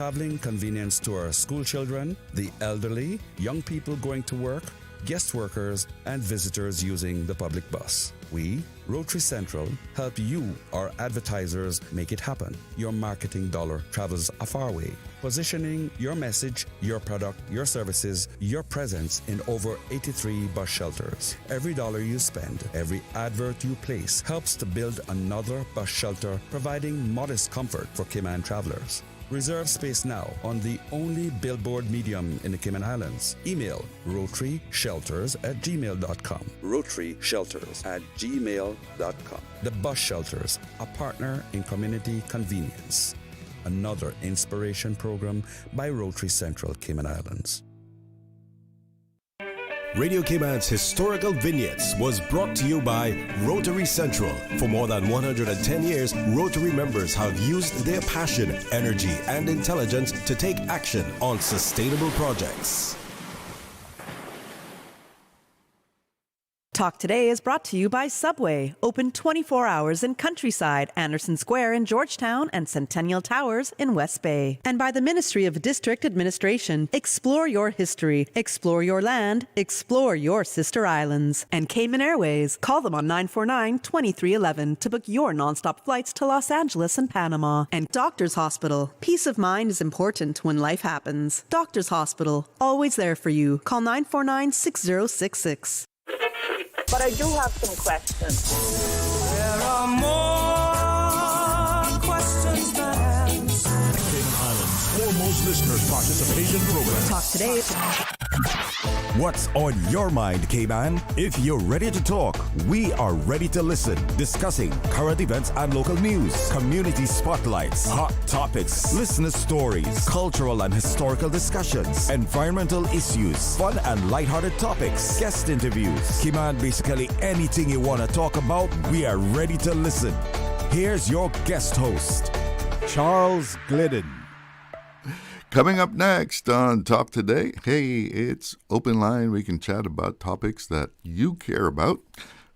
Traveling convenience to our school children, the elderly, young people going to work, guest workers, and visitors using the public bus. We, Rotary Central, help you, our advertisers, make it happen. Your marketing dollar travels a far way. Positioning your message, your product, your services, your presence in over 83 bus shelters. Every dollar you spend, every advert you place helps to build another bus shelter, providing modest comfort for Cayman travelers. Reserve space now on the only billboard medium in the Cayman Islands. Email rotaryshelters@gmail.com. rotaryshelters@gmail.com. The Bus Shelters, a partner in community convenience. Another inspiration program by Rotary Central Cayman Islands. Radio Cayman's historical vignettes was brought to you by Rotary Central. For more than 110 years, Rotary members have used their passion, energy, and intelligence to take action on sustainable projects. Talk Today is brought to you by Subway, open 24 hours in Countryside, Anderson Square in Georgetown, and Centennial Towers in West Bay. And by the Ministry of District Administration, explore your history, explore your land, explore your sister islands. And Cayman Airways, call them on 949-2311 to book your nonstop flights to Los Angeles and Panama. And Doctors Hospital, peace of mind is important when life happens. Doctors Hospital, always there for you. Call 949-6066. But I do have some questions. There are more questions than answers. Cayman Islands' foremost listeners participation program. Talk Today. What's on your mind, Cayman? If you're ready to talk, we are ready to listen. Discussing current events and local news, community spotlights, hot topics, listener stories, cultural and historical discussions, environmental issues, fun and lighthearted topics, guest interviews. Cayman, basically anything you want to talk about, we are ready to listen. Here's your guest host, Charles Glidden. Coming up next on Talk Today, hey, it's open line. We can chat about topics that you care about.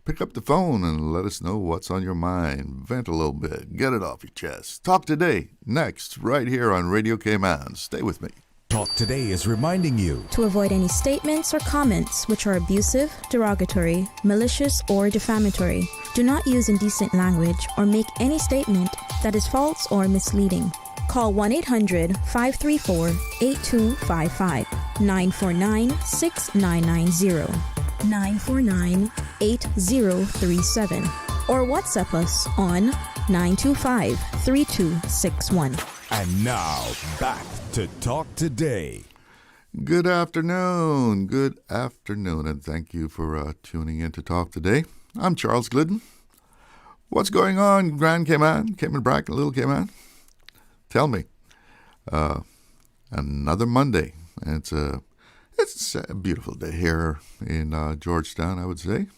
Pick up the phone and let us know what's on your mind. Vent a little bit. Get it off your chest. Talk Today, next, right here on Radio Cayman. Stay with me. Talk Today is reminding you to avoid any statements or comments which are abusive, derogatory, malicious, or defamatory. Do not use indecent language or make any statement that is false or misleading. Call 1-800-534-8255, 949-6990, 949-8037, or WhatsApp us on 925-3261. And now, back to Talk Today. Good afternoon, and thank you for tuning in to Talk Today. I'm Charles Glidden. What's going on, Grand Cayman, Cayman Bracken, Little Cayman? Tell me. Another Monday. It's a beautiful day here in Georgetown, I would say.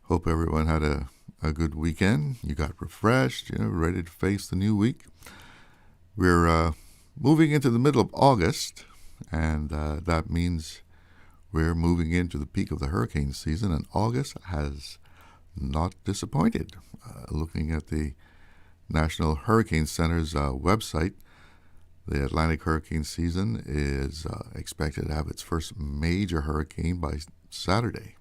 Hope everyone had a good weekend. You got refreshed, ready to face the new week. We're moving into the middle of August, and that means we're moving into the peak of the hurricane season, and August has not disappointed. Looking at the National Hurricane Center's website, the Atlantic hurricane season is expected to have its first major hurricane by Saturday.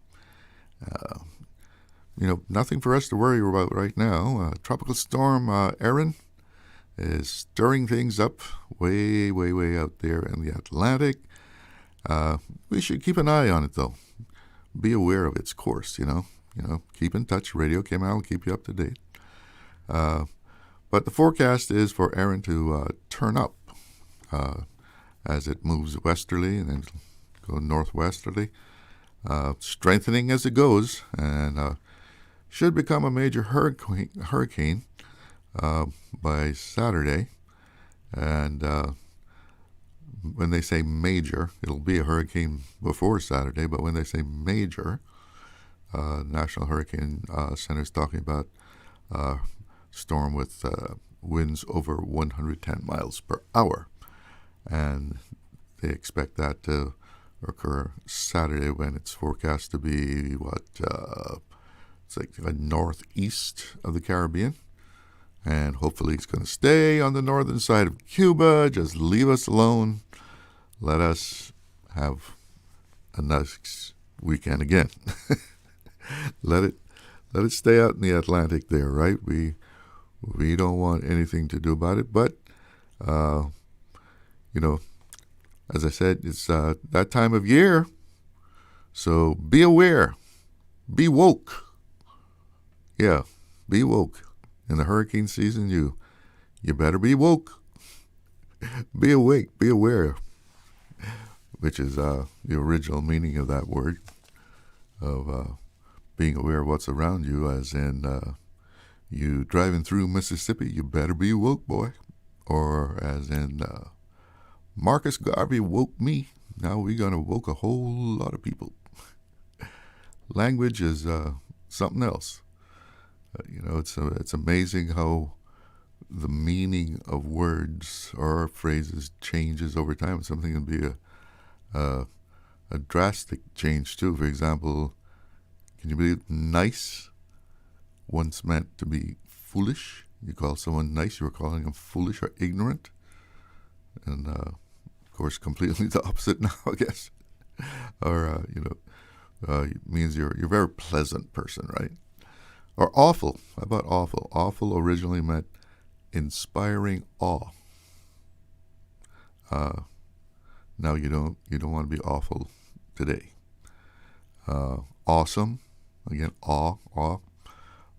Nothing for us to worry about right now. Tropical storm Erin is stirring things up way, way, way out there in the Atlantic. We should keep an eye on it, though. Be aware of its course, Keep in touch. Radio Cayman will keep you up to date. But the forecast is for Erin to turn up as it moves westerly and then go northwesterly, strengthening as it goes, and should become a major hurricane by Saturday. And when they say major, it'll be a hurricane before Saturday, but when they say major, National Hurricane Center is talking about storm with winds over 110 miles per hour. And they expect that to occur Saturday, when it's forecast to be, it's like northeast of the Caribbean. And hopefully he's going to stay on the northern side of Cuba. Just leave us alone. Let us have a nice weekend again. Let it stay out in the Atlantic there, right? We don't want anything to do about it. But, as I said, it's that time of year. So be aware. Be woke. Yeah, be woke. In the hurricane season, you better be woke. Be awake, be aware, which is the original meaning of that word, of being aware of what's around you, as in you driving through Mississippi, you better be woke, boy. Or as in Marcus Garvey woke me, now we're going to woke a whole lot of people. Language is something else. It's amazing how the meaning of words or phrases changes over time. Something can be a drastic change too. For example, can you believe nice once meant to be foolish? You call someone nice, you were calling them foolish or ignorant. And of course, completely the opposite now, I guess. Or it means you're a very pleasant person, right? Or awful. How about awful? Awful originally meant inspiring awe. Now you don't want to be awful today. Awesome, again, awe.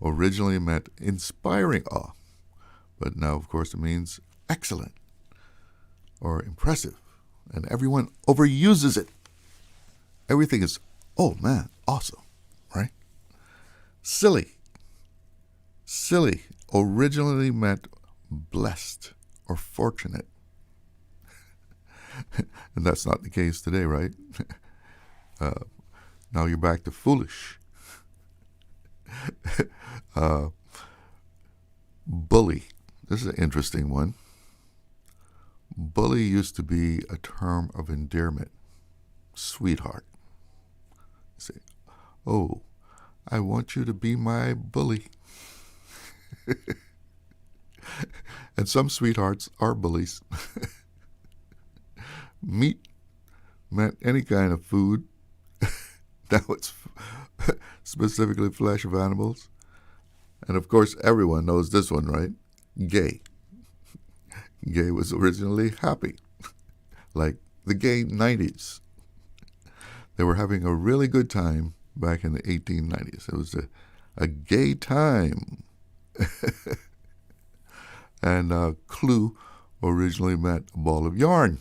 Originally meant inspiring awe, but now, of course, it means excellent or impressive, and everyone overuses it. Everything is, oh man, awesome, right? Silly originally meant blessed or fortunate. And that's not the case today, right? Now you're back to foolish. Bully. This is an interesting one. Bully used to be a term of endearment. Sweetheart. Say, oh, I want you to be my bully. And some sweethearts are bullies. Meat meant any kind of food. Now it's specifically flesh of animals. And of course, everyone knows this one, right? Gay. Gay was originally happy. Like the gay 90s. They were having a really good time back in the 1890s. It was a gay time. And clue originally meant a ball of yarn.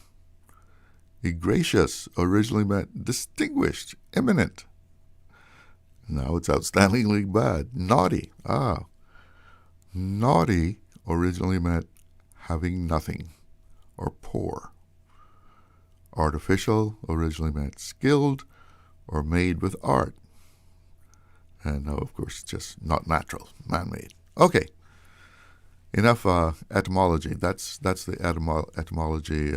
Egregious originally meant distinguished, eminent. Now it's outstandingly bad. Naughty. Naughty originally meant having nothing or poor. Artificial originally meant skilled or made with art. And now, of course, just not natural, man-made. Okay. Enough etymology. That's the etymology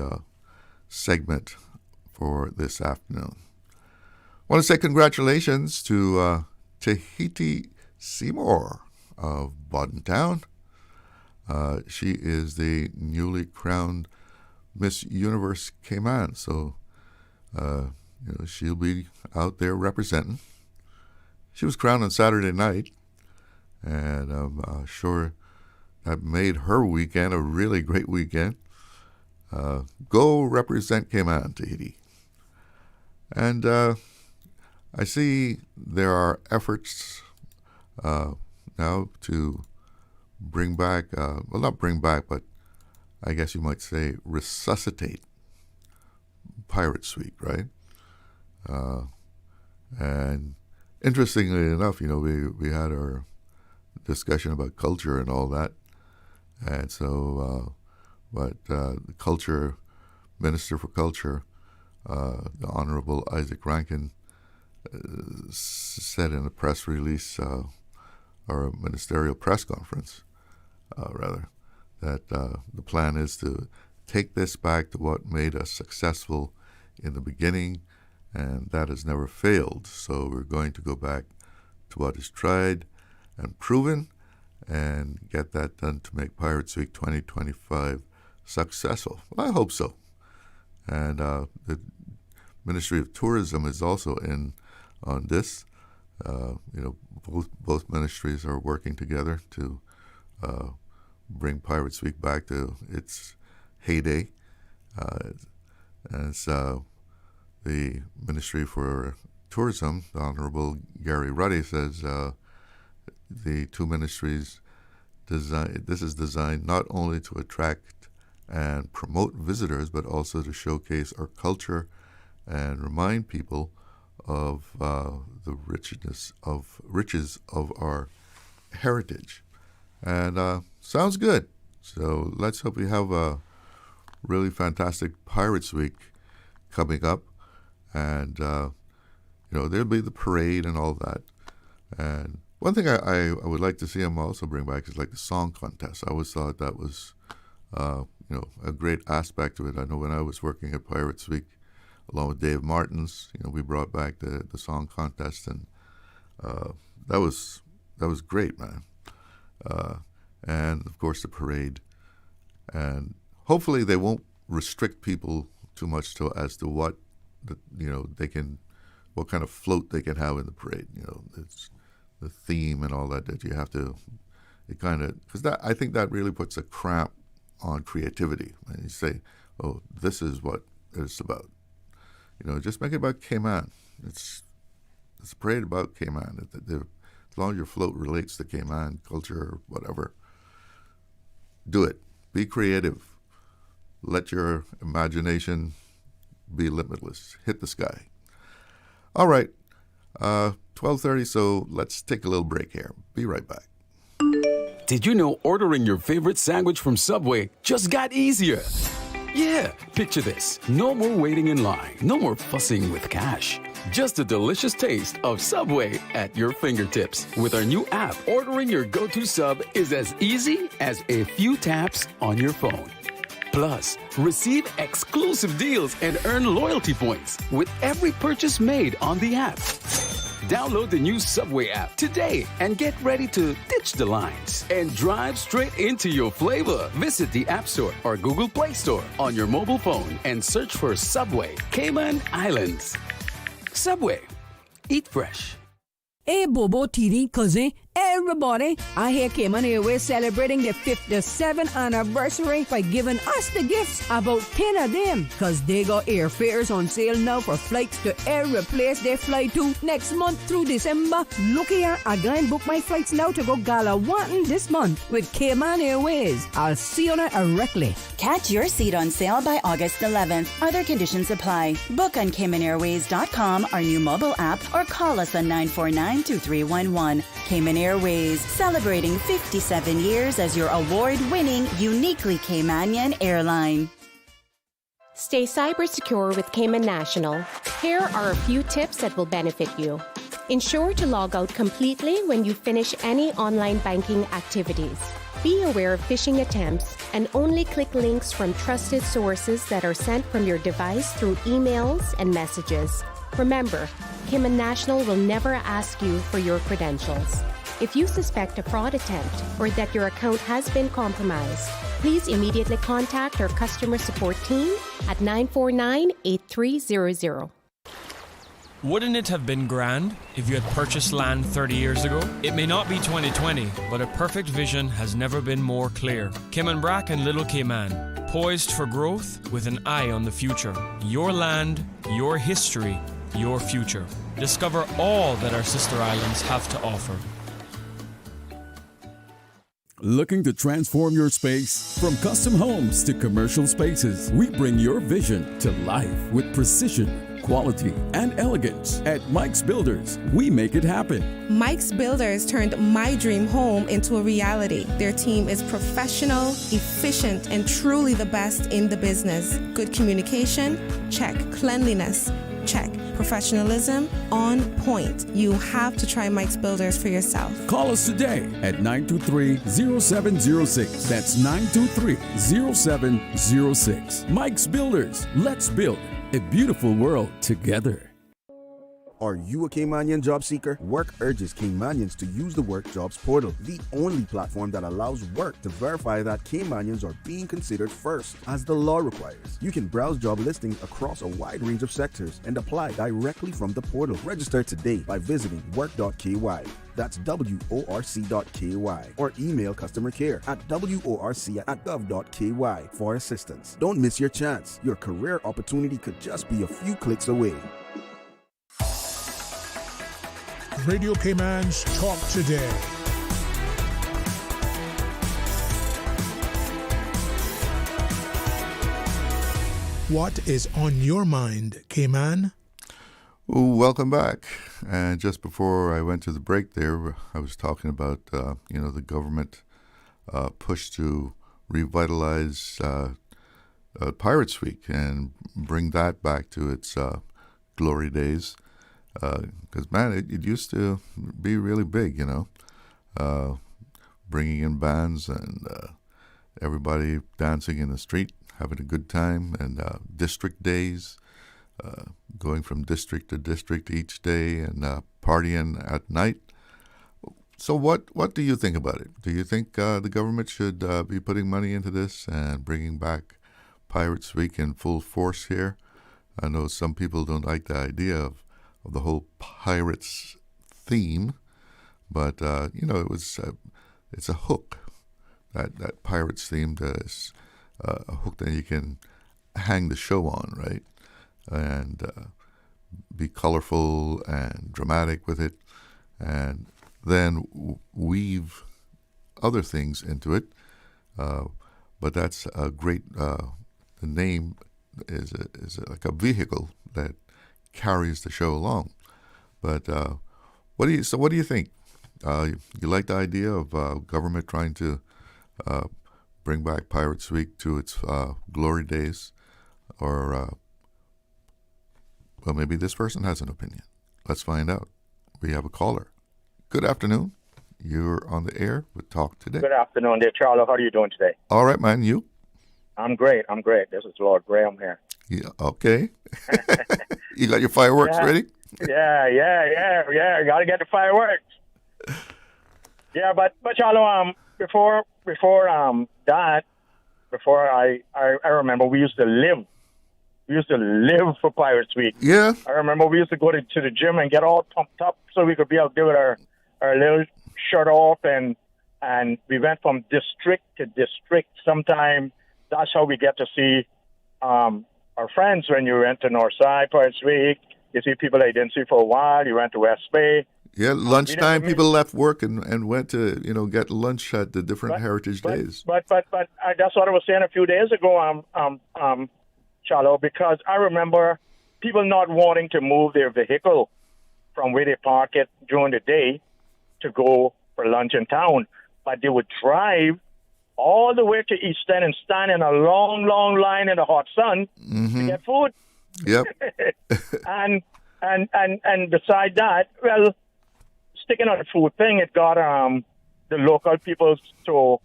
segment for this afternoon. I want to say congratulations to Tahiti Seymour of Boddentown. She is the newly crowned Miss Universe Cayman, so she'll be out there representing. She was crowned on Saturday night, and I'm sure that made her weekend a really great weekend. Go represent Cayman, Tahiti. And I see there are efforts now to bring back, well, not bring back, but I guess you might say resuscitate Pirate Suite, right? And interestingly enough, we had our discussion about culture and all that. And so, the culture, Minister for Culture, the Honorable Isaac Rankin, said in a press release, or a ministerial press conference, that the plan is to take this back to what made us successful in the beginning, and that has never failed. So we're going to go back to what is tried and proven, and get that done to make Pirates Week 2025 successful. Well, I hope so. And the Ministry of Tourism is also in on this. Both ministries are working together to bring Pirates Week back to its heyday. As the Ministry for Tourism, the Honorable Gary Ruddy, says the two ministries this is designed not only to attract and promote visitors, but also to showcase our culture and remind people of the riches of our heritage. And sounds good. So let's hope we have a really fantastic Pirates Week coming up. And, there'll be the parade and all that. And one thing I would like to see them also bring back is like the song contest. I always thought that was, a great aspect of it. I know when I was working at Pirates Week, along with Dave Martins, we brought back the song contest, and that was great, man. And of course the parade, and hopefully they won't restrict people too much as to what what kind of float they can have in the parade. It's the theme and all that you have to. Because I think that really puts a cramp on creativity. When you say, "Oh, this is what it's about." Just make it about Cayman. It's a parade about Cayman. As long as your float relates to Cayman culture or whatever, do it. Be creative. Let your imagination be limitless. Hit the sky. All right, 12:30, so let's take a little break here. Be right back. Did you know ordering your favorite sandwich from Subway just got easier? Yeah, picture this. No more waiting in line. No more fussing with cash. Just a delicious taste of Subway at your fingertips. With our new app, ordering your go-to sub is as easy as a few taps on your phone. Plus, receive exclusive deals and earn loyalty points with every purchase made on the app. Download the new Subway app today and get ready to ditch the lines and drive straight into your flavor. Visit the App Store or Google Play Store on your mobile phone and search for Subway Cayman Islands. Subway. Eat fresh. Hey, Bobo, TD, cousin, everybody. I hear Cayman Airways celebrating their 57th anniversary by giving us the gifts, about 10 of them, because they got airfares on sale now for flights to every place they fly to next month through December. Look here, I gonna book my flights now to go Galawantan this month with Cayman Airways. I'll see you there directly. Catch your seat on sale by August 11th. Other conditions apply. Book on CaymanAirways.com, our new mobile app, or call us on 949-2311. Cayman Airways, celebrating 57 years as your award-winning, uniquely Caymanian airline. Stay cyber secure with Cayman National. Here are a few tips that will benefit you. Ensure to log out completely when you finish any online banking activities. Be aware of phishing attempts and only click links from trusted sources that are sent from your device through emails and messages. Remember, Cayman National will never ask you for your credentials. If you suspect a fraud attempt or that your account has been compromised, please immediately contact our customer support team at 949-8300. Wouldn't it have been grand if you had purchased land 30 years ago? It may not be 2020, but a perfect vision has never been more clear. Cayman Brac and Little Cayman, poised for growth with an eye on the future. Your land, your history, your future. Discover all that our sister islands have to offer. Looking to transform your space? From custom homes to commercial spaces, we bring your vision to life with precision, quality, and elegance. At Mike's Builders, we make it happen. Mike's Builders turned my dream home into a reality. Their team is professional, efficient, and truly the best in the business. Good communication? Check. Cleanliness? Check. Professionalism? On point. You have to try Mike's Builders for yourself. Call us today at 923-0706. That's 923-0706. Mike's Builders. Let's build a beautiful world together. Are you a Caymanian job seeker? Work urges Caymanians to use the Work Jobs portal, the only platform that allows Work to verify that Caymanians are being considered first, as the law requires. You can browse job listings across a wide range of sectors and apply directly from the portal. Register today by visiting work.ky. That's worc.ky, or email customer care at worc@gov.ky for assistance. Don't miss your chance. Your career opportunity could just be a few clicks away. Radio Cayman's Talk Today. What is on your mind, Cayman? Welcome back. And just before I went to the break there, I was talking about, the government push to revitalize Pirates Week and bring that back to its glory days. Because, man, it used to be really big, bringing in bands and everybody dancing in the street, having a good time, and district days, going from district to district each day and partying at night. So what do you think about it? Do you think the government should be putting money into this and bringing back Pirates Week in full force here? I know some people don't like the idea of the whole pirates theme, but it's a hook. That pirates theme is a hook that you can hang the show on, right? And be colorful and dramatic with it, and then weave other things into it. But that's a great. The name is like a vehicle that carries the show along. But what do you think? You like the idea of government trying to bring back Pirates Week to its glory days, or well, maybe this person has an opinion. Let's find out. We have a caller. Good afternoon. You're on the air with Talk Today. Good afternoon, dear Charlie. How are you doing today? All right, man. You? I'm great. This is Lord Graham here. Yeah. Okay. You got your fireworks ready? Yeah. You got to get the fireworks. Yeah, but Charlie, before I remember we used to live. We used to live for Pirates Week. Yeah. I remember we used to go to the gym and get all pumped up so we could be out there with our little shirt off, and we went from district to district. Sometimes that's how we get to see our friends. When you went to Northside Pirates Week, you see people that you didn't see for a while. You went to West Bay. Yeah, lunchtime people left work and went to get lunch at the different heritage days. But that's what I was saying a few days ago, Charlo, because I remember people not wanting to move their vehicle from where they park it during the day to go for lunch in town, but they would drive all the way to East End and stand in a long, long line in the hot sun to get food. Yep. and beside that, well, sticking on the food thing, it got the local people to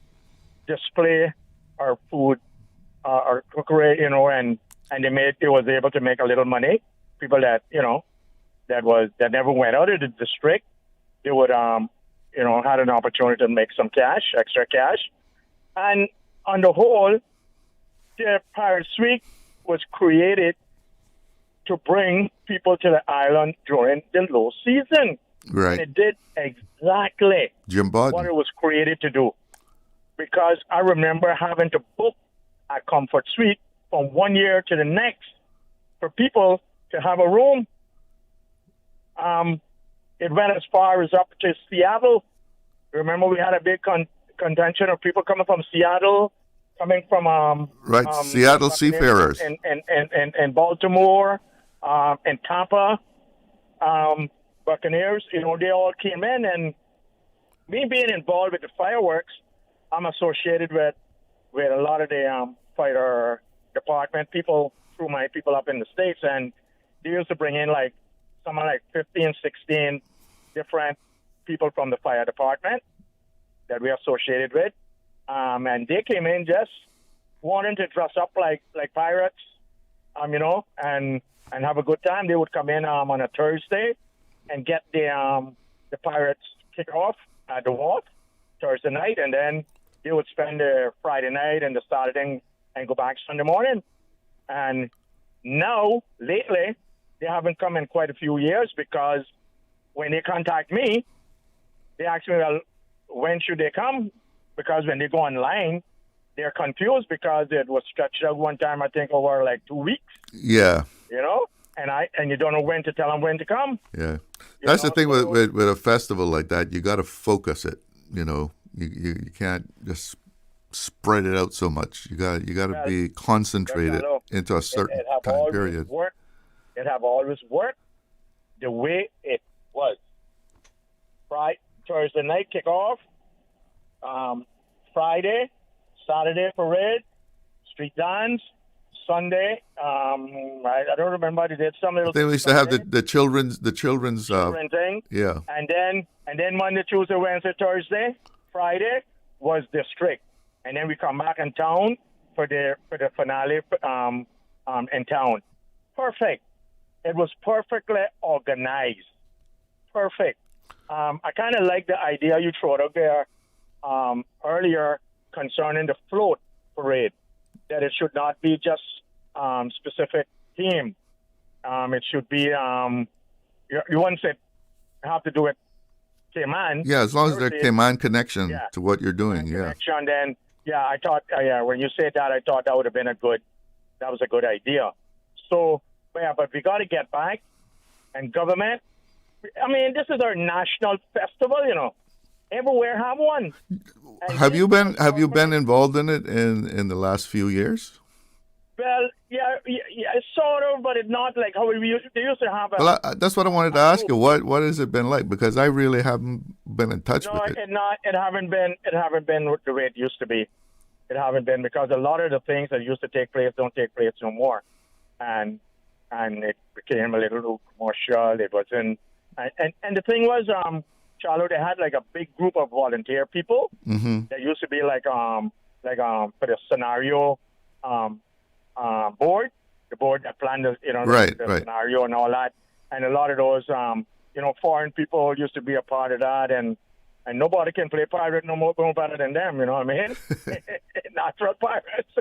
display our food, our cookery, and they was able to make a little money. People that that never went out of the district, they would had an opportunity to make some cash, extra cash. And on the whole, the Pirates Week was created to bring people to the island during the low season. Right. And it did exactly Jim Bodden. what it was created to do. Because I remember having to book a comfort suite from one year to the next for people to have a room. It went as far as up to Seattle. Remember, we had a big contention of people coming from Seattle, coming from Seattle seafarers, and Baltimore, and Tampa, Buccaneers. They all came in, and me being involved with the fireworks, I'm associated with a lot of the fighter department people through my people up in the States, and they used to bring in something like 15, 16 different people from the fire department that we associated with, and they came in just wanting to dress up like pirates and have a good time. They would come in on a Thursday and get the Pirates kick off at the Wharf Thursday night, and then they would spend the Friday night and the Saturday and go back Sunday morning. And now, lately, they haven't come in quite a few years because when they contact me, they ask me, well, when should they come? Because when they go online, they're confused because it was stretched out one time, I think, over like 2 weeks. Yeah. And you don't know when to tell them when to come. Yeah. That's the thing with a festival like that. You got to focus it. You can't just spread it out so much. You got to be concentrated into a certain time period. It have always worked the way it was. Thursday night kickoff, Friday, Saturday parade, street dance, Sunday. I don't remember. They did some little. They used to have the children's thing. Yeah. And then Monday, Tuesday, Wednesday, Thursday, Friday was district, and then we come back in town for the finale in town. Perfect. It was perfectly organized. Perfect. I kind of like the idea you threw out there earlier concerning the float parade, that it should not be just specific team. It should be, you wouldn't say have to do it Cayman. Yeah, as long as there's Cayman connection to what you're doing, connection, then, I thought, when you said that, I thought that would have been that was a good idea. So, but we got to get back, and government, this is our national festival, Everywhere have one. And have you been involved in it in the last few years? Well, yeah, sort of, but it's not like how they used to have. That's what I wanted to ask you. What has it been like? Because I really haven't been in touch with it. It haven't been the way it used to be. It haven't been, because a lot of the things that used to take place don't take place no more, and it became a little commercial. It wasn't, and the thing was, Charlo, they had like a big group of volunteer people. Mm-hmm. That used to be like for the scenario board, the board that planned the scenario and all that, and a lot of those foreign people used to be a part of that, and nobody can play pirate no more better than them. You know what I mean? Natural pirates.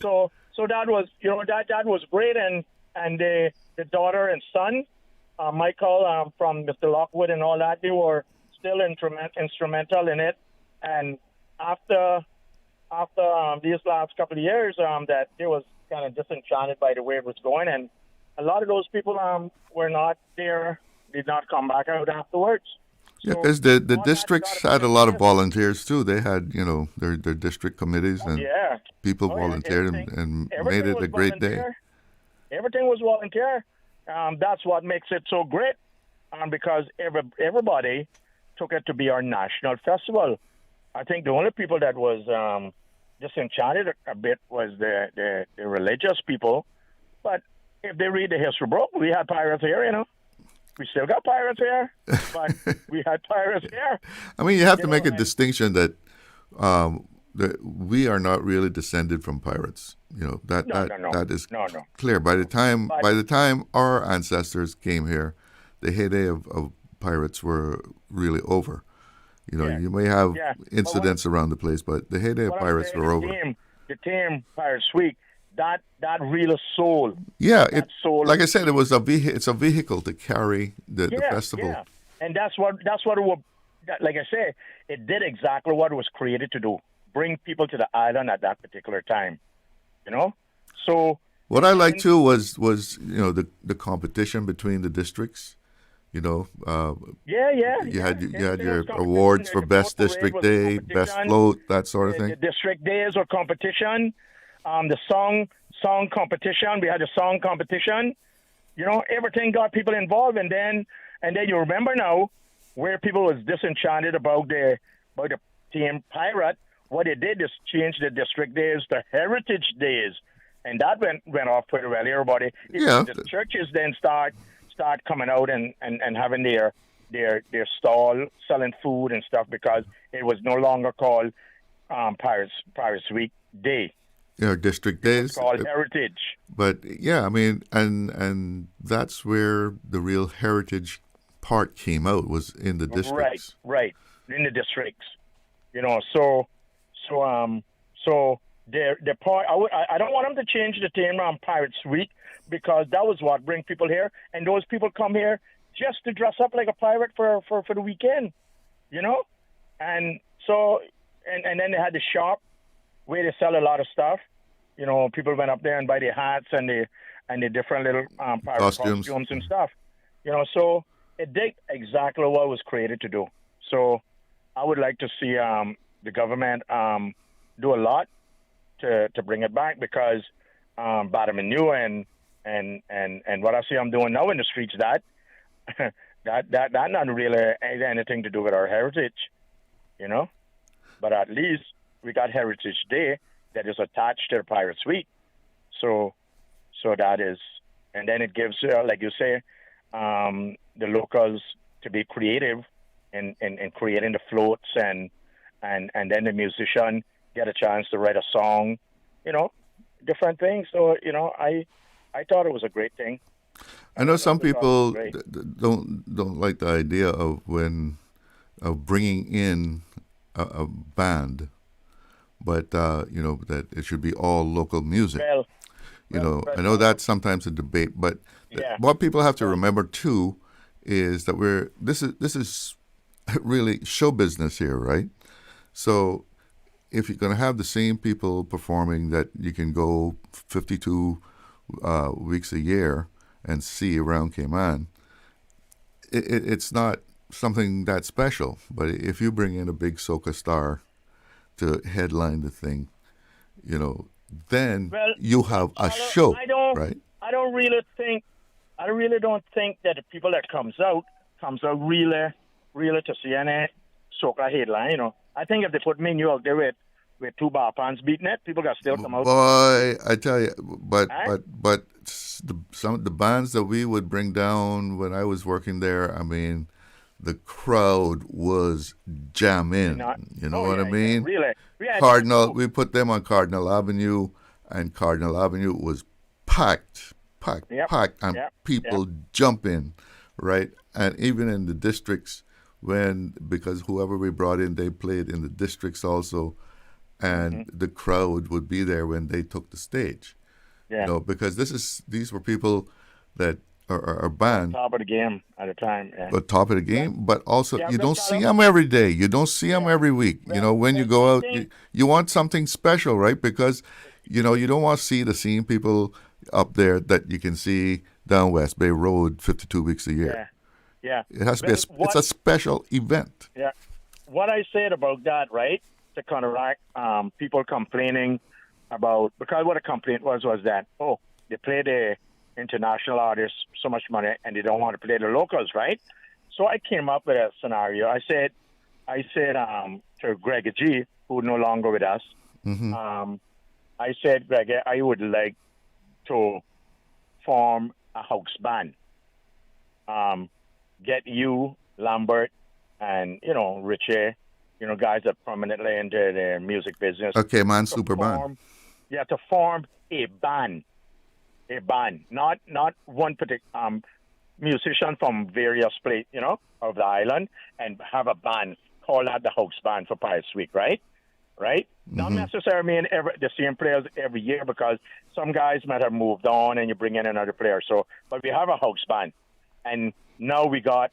so that was that was great, and the daughter and son. Michael from Mr. Lockwood and all that, they were still instrumental in it. And after these last couple of years, that they was kind of disenchanted by the way it was going, and a lot of those people were not there, did not come back out afterwards. Yeah, because the districts had a lot of volunteers too. They had their district committees, and people volunteered and made it a great day. Everything was volunteer. That's what makes it so great, because everybody took it to be our national festival. I think the only people that was disenchanted a bit was the religious people. But if they read the history book, we had pirates here, We still got pirates here, but we had pirates here. I mean, you have to make a distinction that we are not really descended from pirates. That is clear. By the time our ancestors came here, the heyday of pirates were really over. You may have incidents around the place, but the heyday of pirates were over. The team Pirates Week, that real soul. Yeah, like I said, it's a vehicle to carry the festival. Yeah, and that's what it was. Like I say, it did exactly what it was created to do: bring people to the island at that particular time. So what I liked too was the competition between the districts. You had your awards for best district day, best float, that sort of thing. The district days were competition. The song competition. We had a song competition. Everything got people involved, and then you remember now where people was disenchanted about the team pirate. What they did is change the district days to heritage days, and that went off pretty well. Everybody, the churches then start coming out and having their stall selling food and stuff, because it was no longer called Pirates Week Day. district days. It's called Heritage. But yeah, I mean, and that's where the real heritage part came out, was in the districts. Right, in the districts. You know, so the part I don't want them to change the theme around Pirates Week, because that was what bring people here, and those people come here just to dress up like a pirate for the weekend, you know, and so and then they had the shop where they sell a lot of stuff. You know, people went up there and buy their hats and the different little pirate costumes and stuff. You know, so it did exactly what it was created to do. So I would like to see the government do a lot to bring it back, because Badamanue and what I see I'm doing now in the streets, that not really anything to do with our heritage, you know. But at least we got Heritage Day that is attached to the Pirates Week, so that is, and then it gives, like you say, the locals to be creative in creating the floats, and then the musician get a chance to write a song, you know, different things. So, you know, I thought it was a great thing. I know some people don't like the idea of bringing in a band, but you know, that it should be all local music. I know that's sometimes a debate, but what people have to remember too is that this is really show business here, right? So if you're going to have the same people performing that you can go 52 weeks a year and see around Cayman, it's not something that special. But if you bring in a big soca star to headline the thing, you know, then you have a show, right? I really don't think that the people that comes out really to see any soca headline, you know. I think if they put me in New York there with two bar pants beating it, people got still come out. Boy, I tell you, but some of the bands that we would bring down when I was working there, I mean, the crowd was jamming. You know what I mean? Really? Cardinal, we put them on Cardinal Avenue, and Cardinal Avenue was packed, and people jumping, right? And even in the districts, because whoever we brought in, they played in the districts also, and the crowd would be there when they took the stage. You know, because these were people that are band. Top of the game at a time. Yeah. But top of the game, but also you don't see them every day. You don't see them every week. You know, when you go out, you want something special, right? Because, you know, you don't want to see the same people up there that you can see down West Bay Road 52 weeks a year. Yeah. It has to be it's a special event. Yeah. What I said about that, right, to counteract people complaining about, because what a complaint was that, they play the international artists so much money and they don't want to play the locals, right? So I came up with a scenario. I said to Greg G, who's no longer with us, I said, Greg, I would like to form a house band. Get you, Lambert, and, you know, Richie, you know, guys that prominently into the music business. Okay, man, super band. Yeah, to form a band, not one particular musician from various places, you know, of the island, and have a band, call that the house band for Pirates Week, right? Not necessarily mean the same players every year, because some guys might have moved on and you bring in another player. So, but we have a house band, and now we got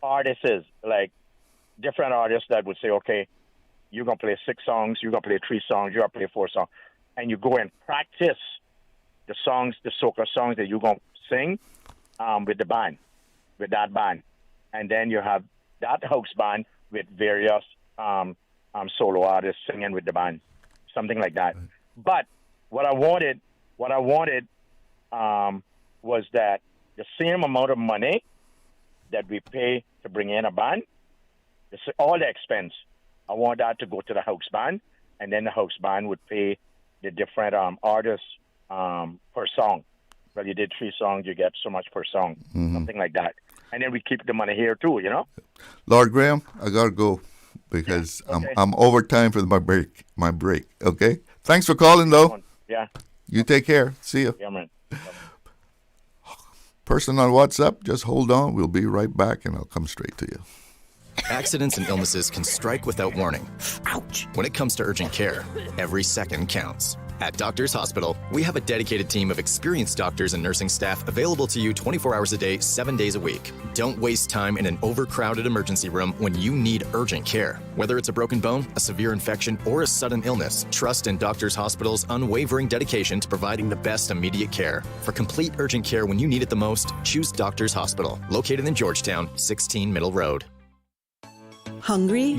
artists, like different artists that would say, okay, you're going to play 6 songs, you're going to play 3 songs, you're going to play 4 songs. And you go and practice the songs, the soca songs that you're going to sing with that band. And then you have that house band with various solo artists singing with the band, something like that. But what I wanted was that the same amount of money that we pay to bring in a band, all the expense, I want that to go to the house band, and then the house band would pay the different artists per song. Well, you did 3 songs, you get so much per song, something like that. And then we keep the money here too, you know? Lord Graham, I got to go because I'm over time for my break, okay? Thanks for calling, though. Yeah. You take care. See you. Yeah, man. Person on WhatsApp, just hold on. We'll be right back, and I'll come straight to you. Accidents and illnesses can strike without warning. Ouch! When it comes to urgent care, every second counts. At Doctors Hospital, we have a dedicated team of experienced doctors and nursing staff available to you 24 hours a day, 7 days a week. Don't waste time in an overcrowded emergency room when you need urgent care. Whether it's a broken bone, a severe infection, or a sudden illness, trust in Doctors Hospital's unwavering dedication to providing the best immediate care. For complete urgent care when you need it the most, choose Doctors Hospital, located in Georgetown, 16 Middle Road. Hungry?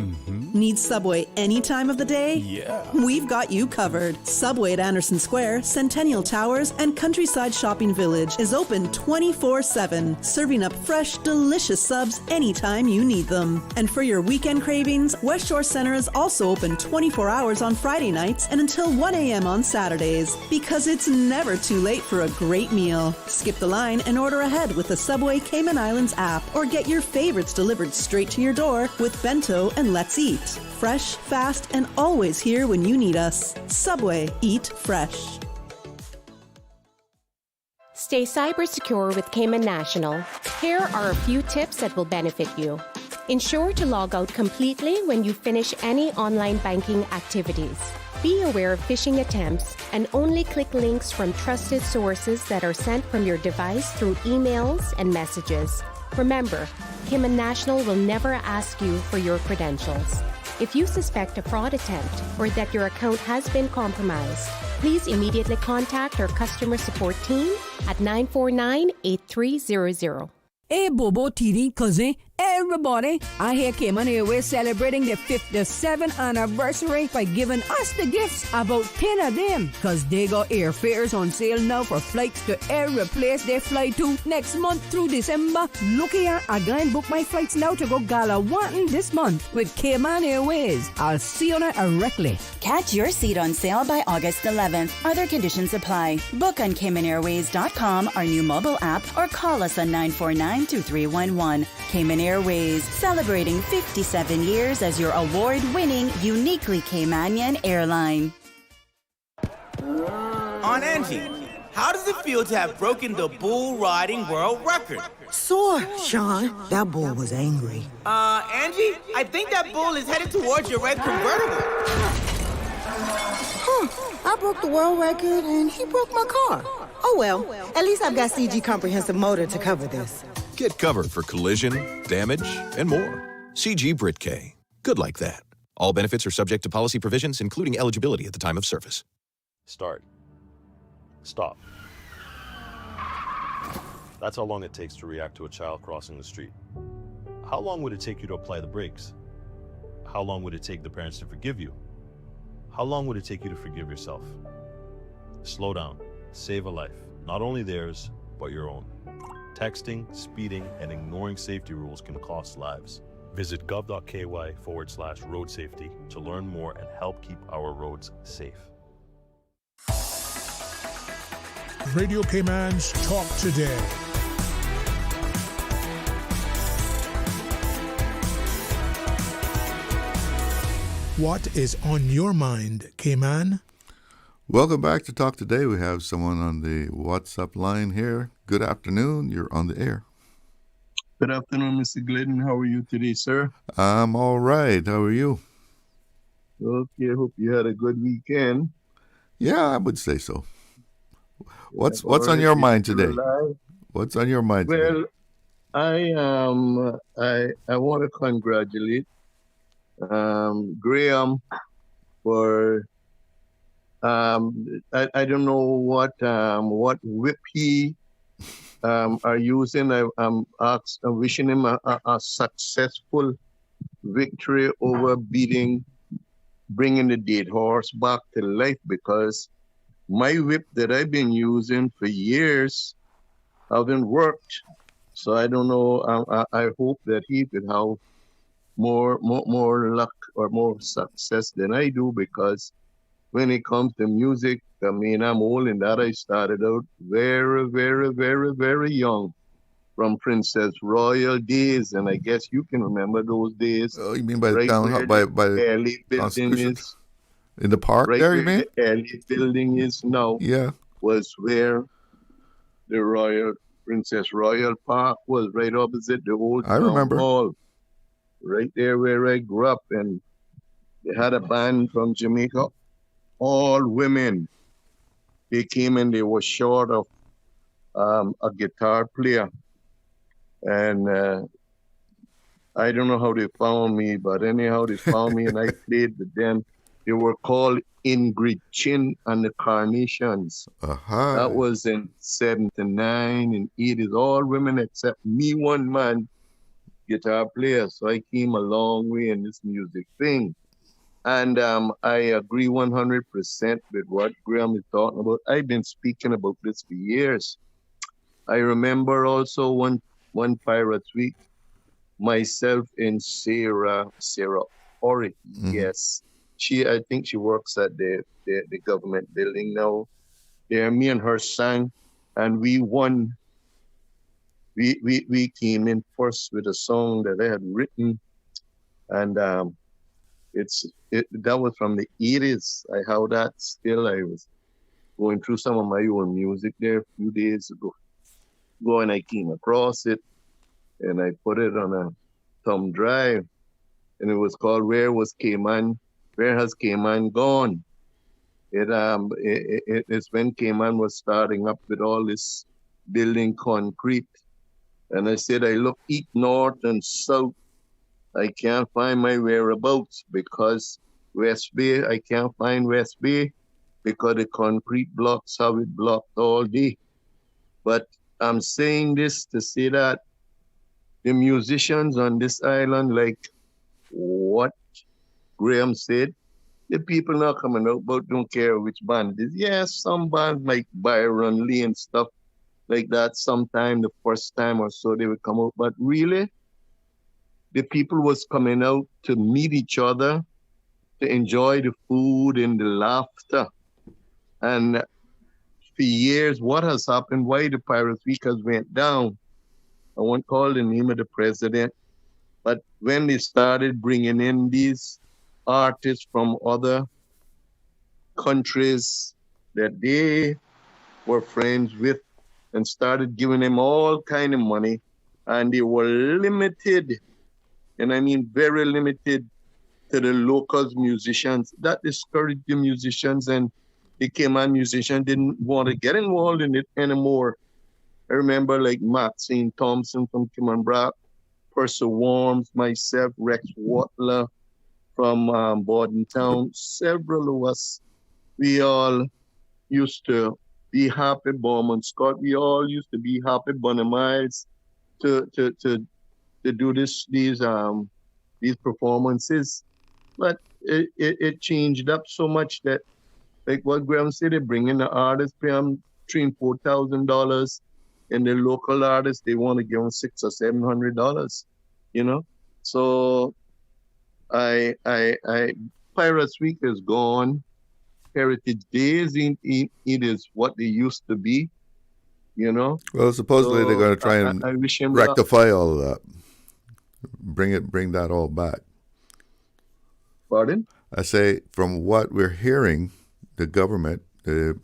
Need Subway any time of the day? Yeah. We've got you covered. Subway at Anderson Square, Centennial Towers, and Countryside Shopping Village is open 24/7, serving up fresh, delicious subs anytime you need them. And for your weekend cravings, West Shore Center is also open 24 hours on Friday nights and until 1 a.m. on Saturdays, because it's never too late for a great meal. Skip the line and order ahead with the Subway Cayman Islands app, or get your favorites delivered straight to your door with Bento and Let's Eat. Fresh, fast, and always here when you need us. Subway, eat fresh. Stay cyber secure with Cayman National. Here are a few tips that will benefit you. Ensure to log out completely when you finish any online banking activities. Be aware of phishing attempts and only click links from trusted sources that are sent from your device through emails and messages. Remember, Cayman National will never ask you for your credentials. If you suspect a fraud attempt or that your account has been compromised, please immediately contact our customer support team at 949-8300. Hey, Bobo, TD, cousin, everybody. I hear Cayman Airways celebrating their 57th anniversary by giving us the gifts, about 10 of them, because they got airfares on sale now for flights to every place they fly to next month through December. Look here, I go and book my flights now to go Galawantan this month with Cayman Airways. I'll see you directly. Catch your seat on sale by August 11th. Other conditions apply. Book on CaymanAirways.com, our new mobile app, or call us on 949-2311. Cayman Airways, celebrating 57 years as your award-winning, uniquely Caymanian airline. On Angie, how does it feel to have broken the bull riding world record? Sore, Sean. That bull was angry. Angie, I think that bull is headed towards your red convertible. I broke the world record and he broke my car. Oh well, at least I've got CG Comprehensive Motor to cover this. Get covered for collision, damage, and more. CG Brit-K. Good like that. All benefits are subject to policy provisions, including eligibility at the time of service. Start. Stop. That's how long it takes to react to a child crossing the street. How long would it take you to apply the brakes? How long would it take the parents to forgive you? How long would it take you to forgive yourself? Slow down. Save a life. Not only theirs, but your own. Texting, speeding, and ignoring safety rules can cost lives. Visit gov.ky/road safety to learn more and help keep our roads safe. Radio Cayman's Talk Today. What is on your mind, Cayman? Welcome back to Talk Today. We have someone on the WhatsApp line here. Good afternoon. You're on the air. Good afternoon, Mr. Glidden. How are you today, sir? I'm all right. How are you? Okay, I hope you had a good weekend. Yeah, I would say so. What's on your mind today? What's on your mind today? Well, I want to congratulate Graham for I don't know what whip he are using. I'm wishing him a successful victory over bringing the dead horse back to life, because my whip that I've been using for years haven't worked. So I don't know. I hope that he could have more luck or more success than I do, because when it comes to music, I mean, I'm old in that I started out very, very, very, very young, from Princess Royal days, and I guess you can remember those days. Oh, you mean by right the town, by early buildings. In the park right there, where you mean? the Elliott building is now. Yeah. Was where the Princess Royal Park was, right opposite the old I town remember. hall. Right there where I grew up, and they had a band from Jamaica, all women. They came and they were short of a guitar player. And I don't know how they found me, but anyhow, they found me and I played with them. They were called Ingrid Chin and the Carnations. Uh-huh. That was in 79 and 80s. All women except me, one man, guitar player. So I came a long way in this music thing. And I agree 100% with what Graham is talking about. I've been speaking about this for years. I remember also one Pirates Week, myself and Sarah Ori. Yes. I think she works at the government building now. There, me and her sang, and we won. We came in first with a song that I had written, and that was from the 80s. I have that still. I was going through some of my own music there a few days ago, and I came across it, and I put it on a thumb drive, and it was called "Where Was Cayman? Where Has Cayman Gone?" It's when Cayman was starting up with all this building concrete, and I said I look east, north, and south. I can't find my whereabouts because West Bay. I can't find West Bay because the concrete blocks have it blocked all day. But I'm saying this to say that the musicians on this island, like what Graham said, the people not coming out, but don't care which band it is. Yes, some bands like Byron Lee and stuff like that, sometime the first time or so they would come out. But really, the people was coming out to meet each other, to enjoy the food and the laughter. And for years, what has happened, why the Pirates Week has went down, I won't call the name of the president, but when they started bringing in these artists from other countries that they were friends with and started giving them all kind of money, and they were limited, and I mean very limited, to the local musicians. That discouraged the musicians, and the Cayman musicians didn't want to get involved in it anymore. I remember like Maxine Thompson from Cayman Brack, Percy Worms, myself, Rex Watler from Bordentown, several of us, we all used to be happy, Bowman Scott, we all used to be happy Bunny Miles to do these performances. But it changed up so much that, like what Graham said, they bring in the artists, pay them $3,000 and $4,000, and the local artists, they want to give them $600 or $700, you know. So Pirates Week is gone. Heritage Days, it is what they used to be, you know. Well, supposedly they're going to try and rectify all of that, bring that all back. Pardon? I say, from what we're hearing, the government, the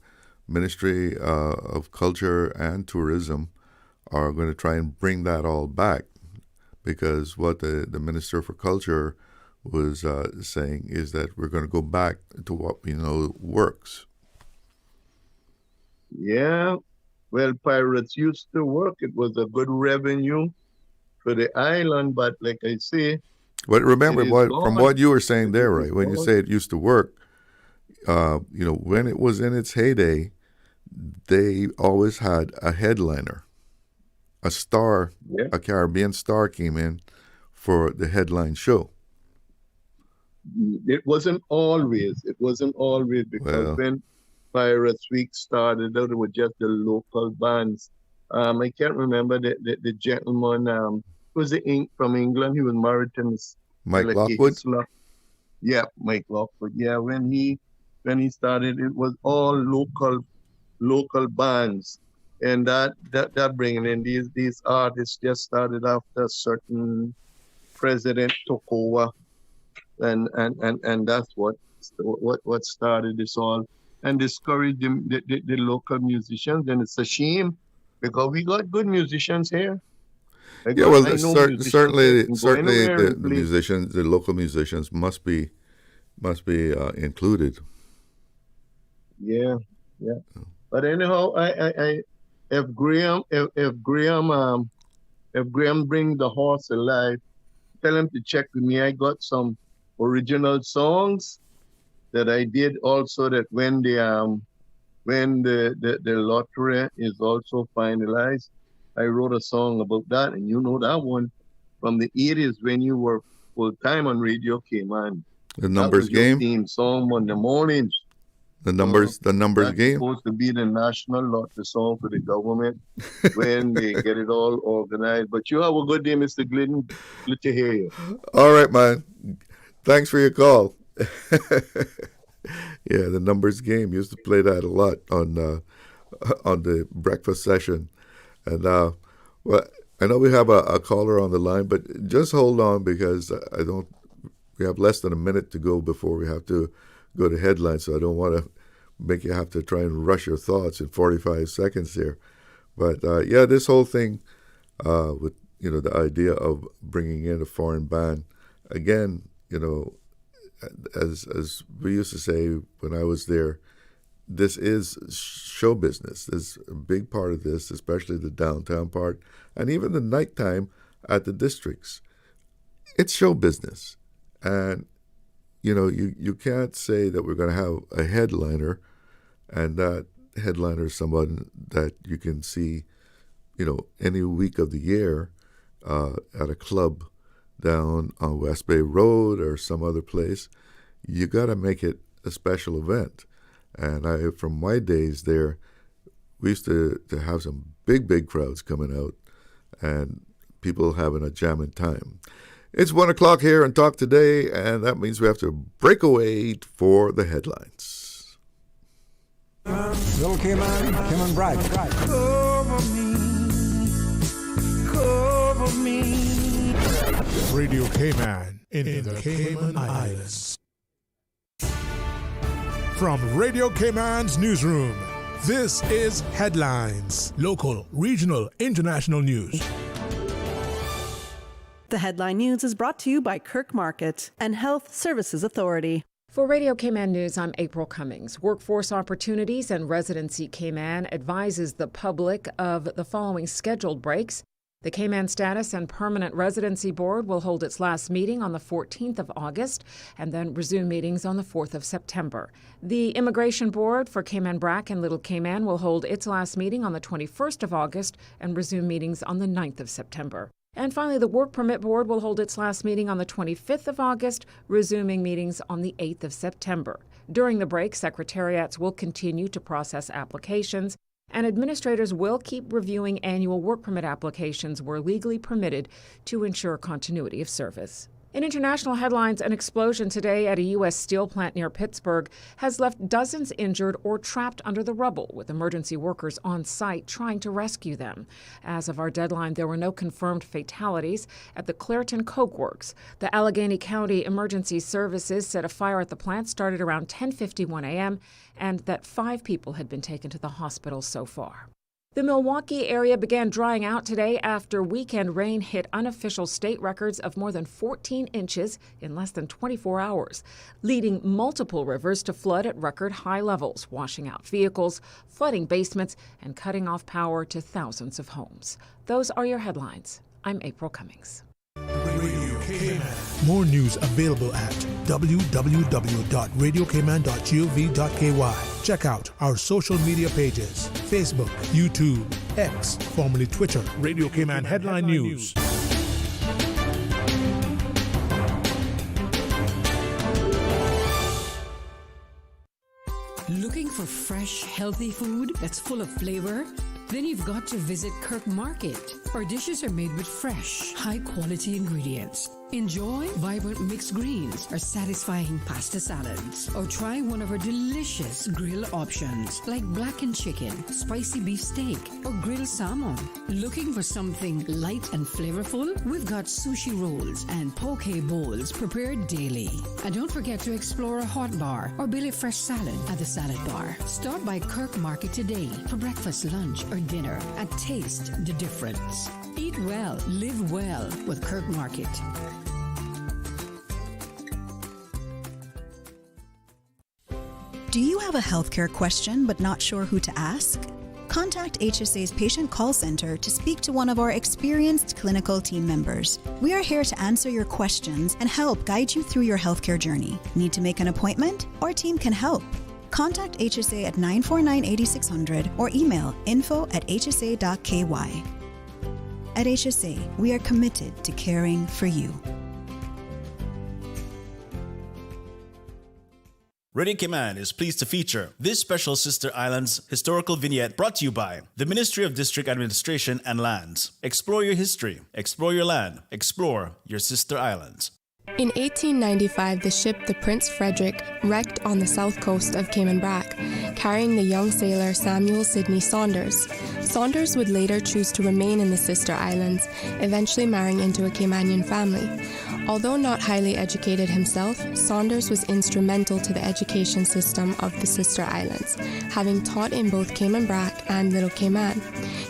Ministry of Culture and Tourism, are going to try and bring that all back, because what the Minister for Culture was saying is that we're going to go back to what we know works. Yeah, well, Pirates used to work. It was a good revenue for the island, but like I say, but remember from what you were saying there, right? When you say it used to work, when it was in its heyday, they always had a headliner, a star, a Caribbean star came in for the headline show. It wasn't always because when Pirates Week started out, it was just the local bands. I can't remember the gentleman, was from England. He was married to Mike Lockwood. Yeah, Mike Lockwood. Yeah, when he started, it was all local bands, and that bringing in these artists just started after a certain president took over, and that's what what started this all and discourage the local musicians. And it's a shame because we got good musicians here. Certainly the musicians, the local musicians must be included. Yeah. But anyhow, if Graham bring the horse alive, tell him to check with me. I got some original songs that I did also. That when the lottery is also finalized, I wrote a song about that, and you know that one from the 80s when you were full time on Radio Cayman. The numbers game. Theme song on the mornings. The numbers game. Supposed to be the national lottery song for the government when they get it all organized. But you have a good day, Mr. Glidden. Good to hear you. All right, man. Thanks for your call. Yeah, the numbers game. Used to play that a lot on the breakfast session. And well, I know we have a caller on the line, but just hold on because we have less than a minute to go before we have to go to headlines, so I don't want to make you have to try and rush your thoughts in 45 seconds here. But yeah, this whole thing with the idea of bringing in a foreign band again, as we used to say when I was there, this is show business. There's a big part of this, especially the downtown part, and even the nighttime at the districts. It's show business, and you can't say that we're going to have a headliner, and that headliner is someone that you can see, any week of the year at a club down on West Bay Road or some other place. You got to make it a special event. And from my days there, we used to have some big crowds coming out and people having a jamming time. It's 1 o'clock here on Talk Today, and that means we have to break away for the headlines. Little Cayman Bride. Cover me. Radio Cayman in the Cayman Islands. From Radio Cayman's newsroom, this is Headlines. Local, regional, international news. The Headline News is brought to you by Kirk Market and Health Services Authority. For Radio Cayman News, I'm April Cummings. Workforce Opportunities and Residency Cayman advises the public of the following scheduled breaks. The Cayman Status and Permanent Residency Board will hold its last meeting on the 14th of August and then resume meetings on the 4th of September. The Immigration Board for Cayman Brac and Little Cayman will hold its last meeting on the 21st of August and resume meetings on the 9th of September. And finally, the Work Permit Board will hold its last meeting on the 25th of August, resuming meetings on the 8th of September. During the break, secretariats will continue to process applications, and administrators will keep reviewing annual work permit applications where legally permitted to ensure continuity of service. In international headlines, an explosion today at a U.S. steel plant near Pittsburgh has left dozens injured or trapped under the rubble, with emergency workers on site trying to rescue them. As of our deadline, there were no confirmed fatalities at the Clairton Coke Works. The Allegheny County Emergency Services said a fire at the plant started around 10:51 a.m. and that 5 people had been taken to the hospital so far. The Milwaukee area began drying out today after weekend rain hit unofficial state records of more than 14 inches in less than 24 hours, leading multiple rivers to flood at record high levels, washing out vehicles, flooding basements, and cutting off power to thousands of homes. Those are your headlines. I'm April Cummings. Radio Cayman. More news available at www.radiocayman.gov.ky. Check out our social media pages: Facebook, YouTube, X, formerly Twitter, Radio Cayman Headline News. Looking for fresh, healthy food that's full of flavor? Then you've got to visit Kirk Market. Our dishes are made with fresh, high-quality ingredients. Enjoy vibrant mixed greens or satisfying pasta salads. Or try one of our delicious grill options like blackened chicken, spicy beef steak, or grilled salmon. Looking for something light and flavorful? We've got sushi rolls and poke bowls prepared daily. And don't forget to explore a hot bar or Billy Fresh salad at the salad bar. Stop by Kirk Market today for breakfast, lunch, or dinner and taste the difference. Eat well, live well with Kirk Market. Do you have a healthcare question but not sure who to ask? Contact HSA's Patient Call Center to speak to one of our experienced clinical team members. We are here to answer your questions and help guide you through your healthcare journey. Need to make an appointment? Our team can help. Contact HSA at 949-8600 or email info@hsa.ky. At HSA, we are committed to caring for you. Radio Cayman is pleased to feature this special Sister Islands historical vignette brought to you by the Ministry of District Administration and Lands. Explore your history, explore your land, explore your Sister Islands. In 1895, the ship the Prince Frederick wrecked on the south coast of Cayman Brac, carrying the young sailor Samuel Sidney Saunders. Saunders would later choose to remain in the Sister Islands, eventually marrying into a Caymanian family. Although not highly educated himself, Saunders was instrumental to the education system of the Sister Islands, having taught in both Cayman Brac and Little Cayman.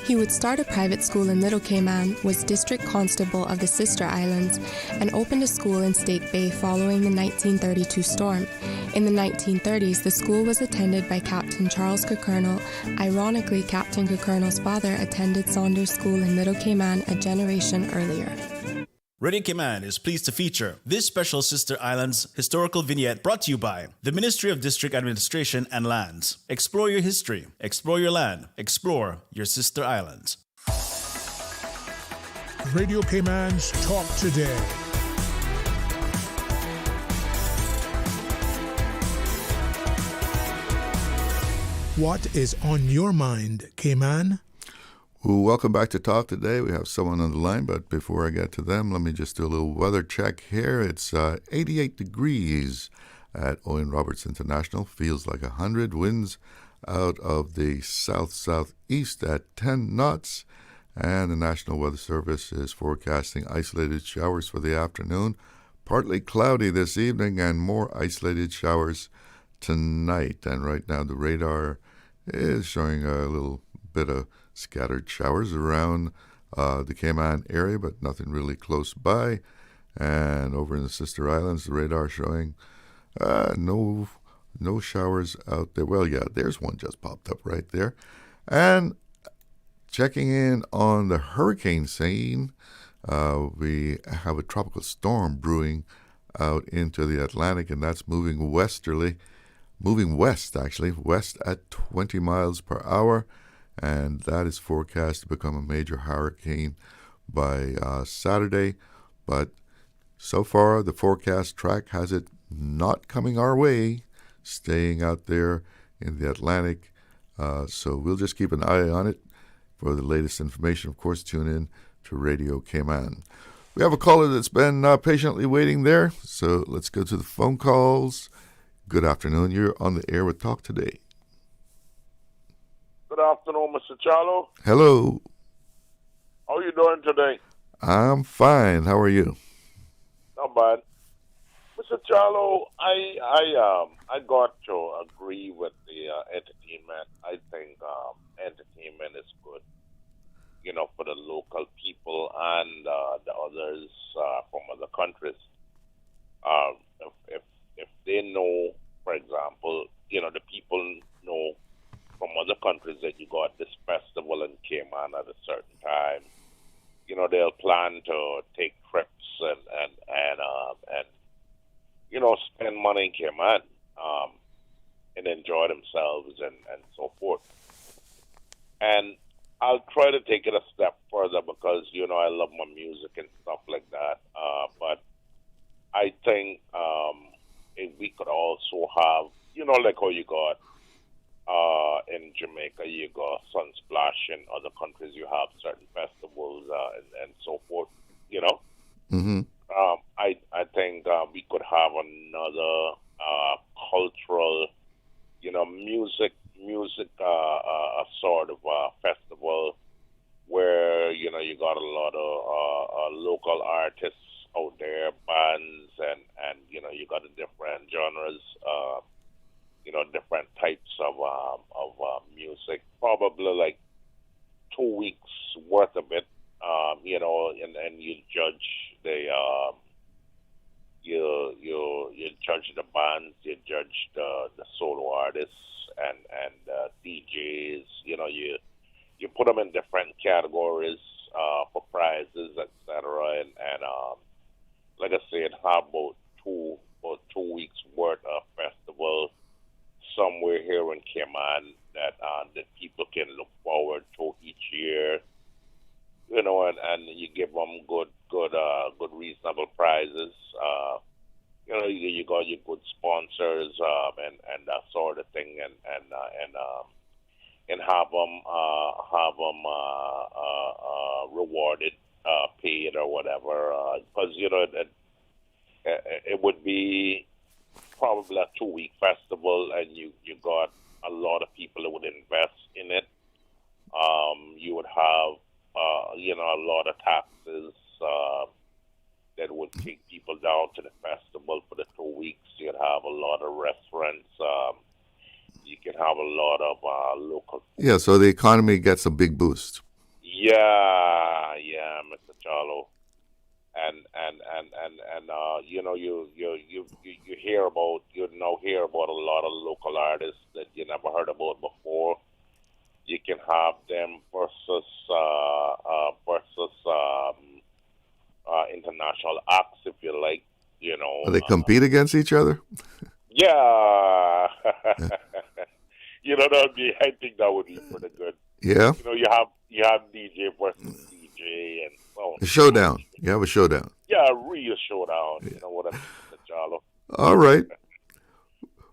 He would start a private school in Little Cayman, was district constable of the Sister Islands, and opened a school in Stake Bay following the 1932 storm. In the 1930s, the school was attended by Captain Charles Kirkernel. Ironically, Captain Kirkernel's father attended Saunders School in Little Cayman a generation earlier. Radio Cayman is pleased to feature this special Sister Islands historical vignette brought to you by the Ministry of District Administration and Lands. Explore your history, explore your land, explore your Sister Islands. Radio Cayman's Talk Today. What is on your mind, Cayman? Well, welcome back to Talk Today. We have someone on the line, but before I get to them, let me just do a little weather check here. It's 88 degrees at Owen Roberts International. Feels like 100. Winds out of the south-southeast at 10 knots. And the National Weather Service is forecasting isolated showers for the afternoon. Partly cloudy this evening and more isolated showers tonight. And right now the radar is showing a little bit of scattered showers around the Cayman area, but nothing really close by. And over in the Sister Islands, the radar showing no showers out there. Well, yeah, there's one just popped up right there. And checking in on the hurricane scene, we have a tropical storm brewing out into the Atlantic, and that's moving west actually, west at 20 miles per hour. And that is forecast to become a major hurricane by Saturday. But so far, the forecast track has it not coming our way, staying out there in the Atlantic. So we'll just keep an eye on it. For the latest information, of course, tune in to Radio Cayman. We have a caller that's been patiently waiting there. So let's go to the phone calls. Good afternoon. You're on the air with Talk Today. Good afternoon, Mr. Charlo. Hello. How are you doing today? I'm fine. How are you? Not bad. Mr. Charlo, I got to agree with the entertainment. I think entertainment is good, for the local people and the others from other countries. If they know, for example, the people know from other countries that you got this festival in Cayman at a certain time, they'll plan to take trips and spend money in Cayman and enjoy themselves and so forth. And I'll try to take it a step further because, I love my music and stuff like that. But I think if we could also have, like how you got in Jamaica, you got Sunsplash. In other countries, you have certain festivals and so forth, Mm-hmm. I think we could have another cultural, music sort of festival where you got a lot of local artists out there, bands, and you got the different genres, different types of music. Probably like 2 weeks worth of it, and you judge the you judge the bands, you judge the solo artists and DJs. You put them in different categories for prizes, etc. And like I said, have about 2 weeks worth of festival somewhere here in Cayman that people can look forward to each year. And you give them good reasonable prizes. You got your good sponsors and that sort of thing, and have them rewarded, paid or whatever. Because it would be probably a 2-week festival, and you got a lot of people that would invest in it. You would have a lot of taxes that would take people down to the festival for the 2 weeks. You'd have a lot of restaurants. You can have a lot of local food. Yeah, so the economy gets a big boost. Yeah, Mr. Charlo. And you hear about a lot of local artists that you never heard about before. You can have them versus international acts, if you like. They compete against each other? Yeah. I think that would be pretty good. Yeah. You have DJ versus DJ and so on. A showdown. You have a showdown. Yeah, a real showdown. Yeah. You know what I mean, Mr. Charlo. All right.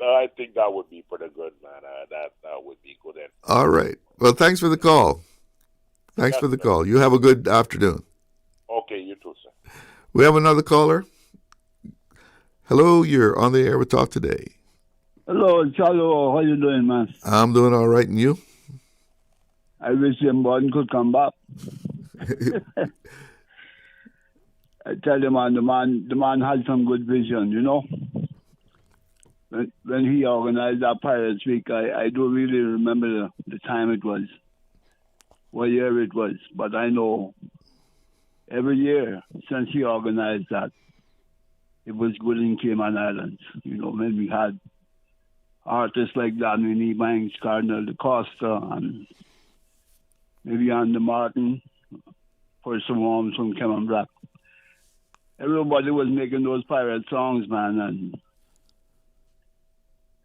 I think that would be pretty good, man. That would be good. All right. Well, thanks for the call. Thanks for the call. You have a good afternoon. Okay, you too, sir. We have another caller. Hello, you're on the air with Talk Today. Hello, Charlo. How you doing, man? I'm doing all right, and you? I wish Jim Borden could come back. I tell you, man, the man had some good vision, When he organized that Pirates Week, I don't really remember the time it was, what year it was, but I know every year since he organized that, it was good in Cayman Islands. When we had artists like Danny Banks, Cardinal DaCosta, and maybe Andy Martin, for some homes from Cayman Black. Everybody was making those pirate songs, man, and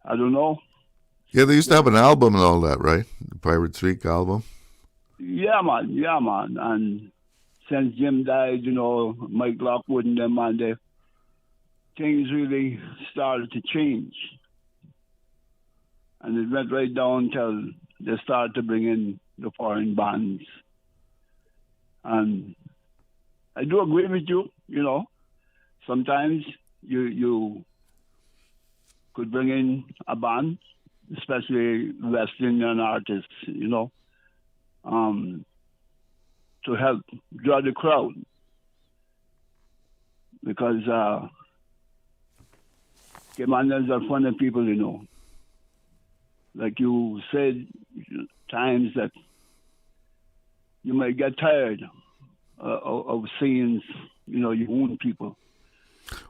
I don't know. Yeah, they used to have an album and all that, right? The Pirates Week album. Yeah, man. And since Jim died, Mike Lockwood and them, man, things really started to change. And it went right down till they started to bring in the foreign bands. And I do agree with you, Sometimes you could bring in a band, especially West Indian artists, to help draw the crowd. Because Caymanians are funny people, Like you said, times that you might get tired of seeing, your own people.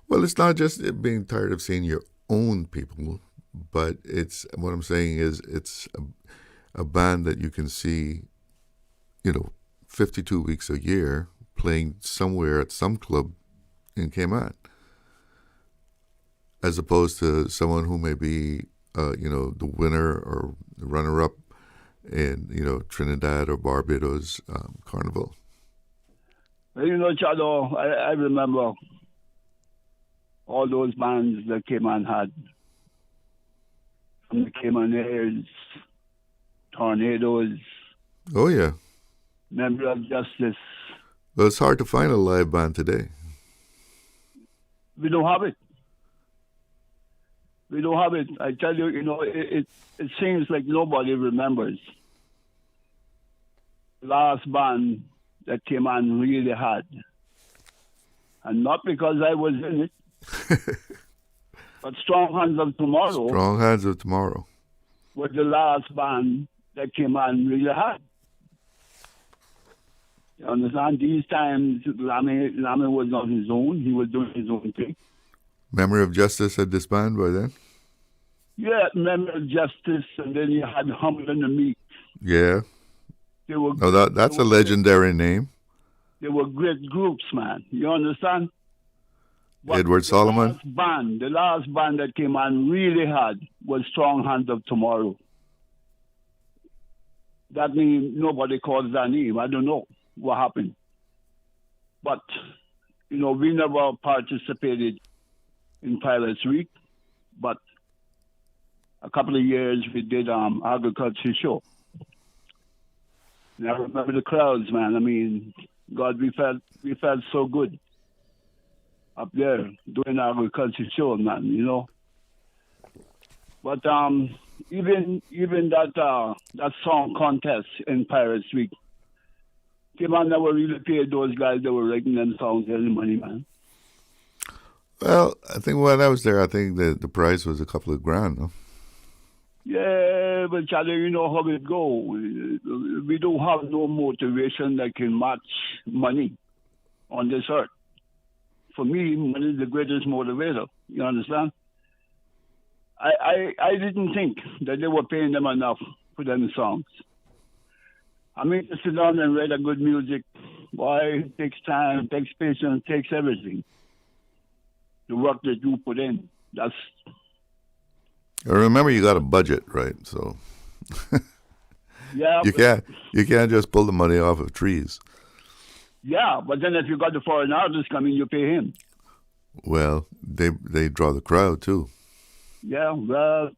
Well, it's not just being tired of seeing your own people, but what I'm saying is it's a band that you can see, 52 weeks a year playing somewhere at some club in Cayman, as opposed to someone who may be, the winner or the runner-up in, Trinidad or Barbados Carnival. Well, Chado, I remember all those bands that Cayman had. From the Caymaneers, Tornadoes. Oh, yeah. Member of Justice. Well, it's hard to find a live band today. We don't have it. We don't have it. I tell you, it seems like nobody remembers. Last band that Cayman really had. And not because I was in it, but Strong Hands of Tomorrow. Strong Hands of Tomorrow Was the last band that Cayman really had. You understand? These times, Lamy was on his own. He was doing his own thing. Memory of Justice had disbanded by then? Yeah, Memory of Justice, and then you had Humble and the Meek. Yeah. They were, that's a legendary name. They were great groups, man. You understand? But Edward Solomon? The last band that came on really had was Strong Hands of Tomorrow. That means nobody calls that name. I don't know what happened. But, we never participated in Pirates Week. But a couple of years we did agriculture show. And I remember the crowds, man. I mean, God, we felt so good up there doing agriculture show, man. But even that song contest in Pirates Week, Cayman never really paid those guys that were writing them songs any money, man. Well, I think when I was there, I think the prize was a couple of grand, no? Yeah, but Charlie, you know how it go. We don't have no motivation that can match money on this earth. For me, money is the greatest motivator. You understand? I didn't think that they were paying them enough for them songs. I mean, to sit down and write a good music, boy, it takes time, takes patience, takes everything. The work that you put in, that's... Remember, you got a budget, right? So yeah, you can't just pull the money off of trees. Yeah, but then if you got the foreign artist coming, you pay him. Well, they draw the crowd too. Yeah, well,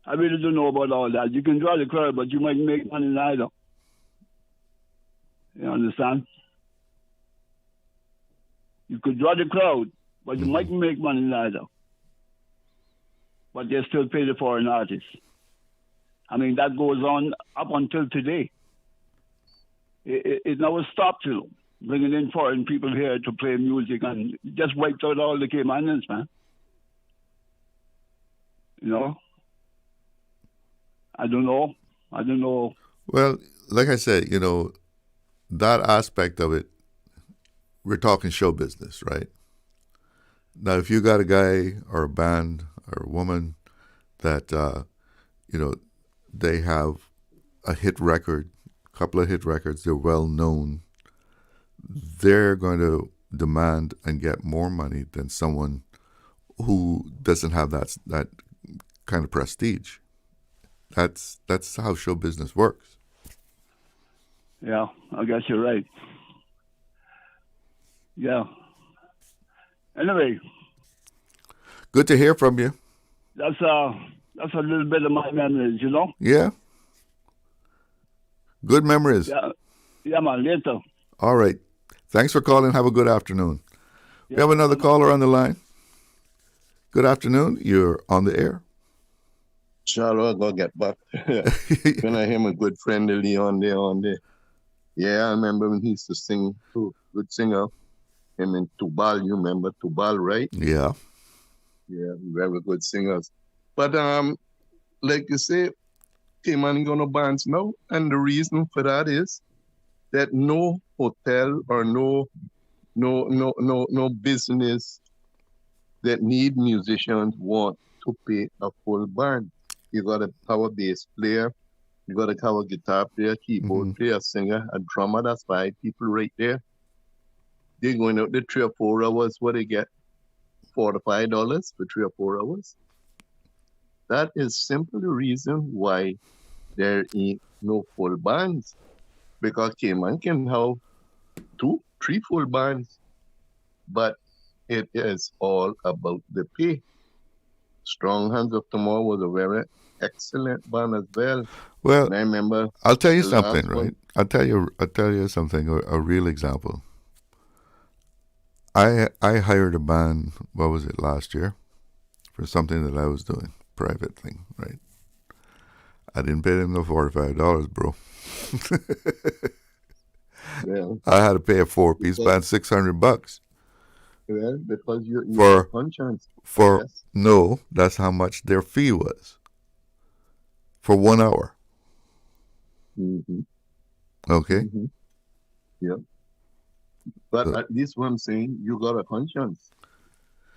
I really don't know about all that. You can draw the crowd, but you might make money neither. You understand? You could draw the crowd, but you might make money neither. But they still pay the foreign artists. I mean, that goes on up until today. It never stopped, bringing in foreign people here to play music, and just wiped out all the Cayman Islands, man. I don't know. Well, like I said, that aspect of it, we're talking show business, right? Now, if you got a guy or a band or a woman that, they have a hit record, a couple of hit records, they're well known, they're going to demand and get more money than someone who doesn't have that kind of prestige. That's how show business works. Yeah, I guess you're right. Yeah. Anyway. Good to hear from you. That's a little bit of my memories, Yeah. Good memories. Yeah, man, later. All right. Thanks for calling. Have a good afternoon. We have another caller on the line. Good afternoon. You're on the air. Charlotte, I'll go get back. When I hear my good friend Leon there. Yeah, I remember when he used to sing too. Good singer. Him and Tubal, you remember Tubal, right? Yeah. Yeah, very good singers. But like you say, Cayman gonna bands now, and the reason for that is that no hotel or no business that need musicians want to pay a full band. You got to have a bass player, you got to have a guitar player, keyboard player, singer, a drummer. That's 5 people right there. They're going out there 3 or 4 hours. What they get? $4 to $5 for 3 or 4 hours. That is simply the reason why there ain't no full bands. Because Cayman can have 2, 3 full bands, but it is all about the pay. Strong Hands of Tomorrow was a very excellent band as well. Well, and I remember. I'll tell you something, right? I'll tell you something. A real example. I hired a band, what was it, last year, for something that I was doing, private thing, right? I didn't pay them the $45, bro. Well, I had to pay a 4-piece band $600. well, because you For- have conscience. For Yes. no, that's how much their fee was for 1 hour. Mm-hmm. Okay. Mm-hmm. Yeah. But at least what I'm saying, you got a conscience.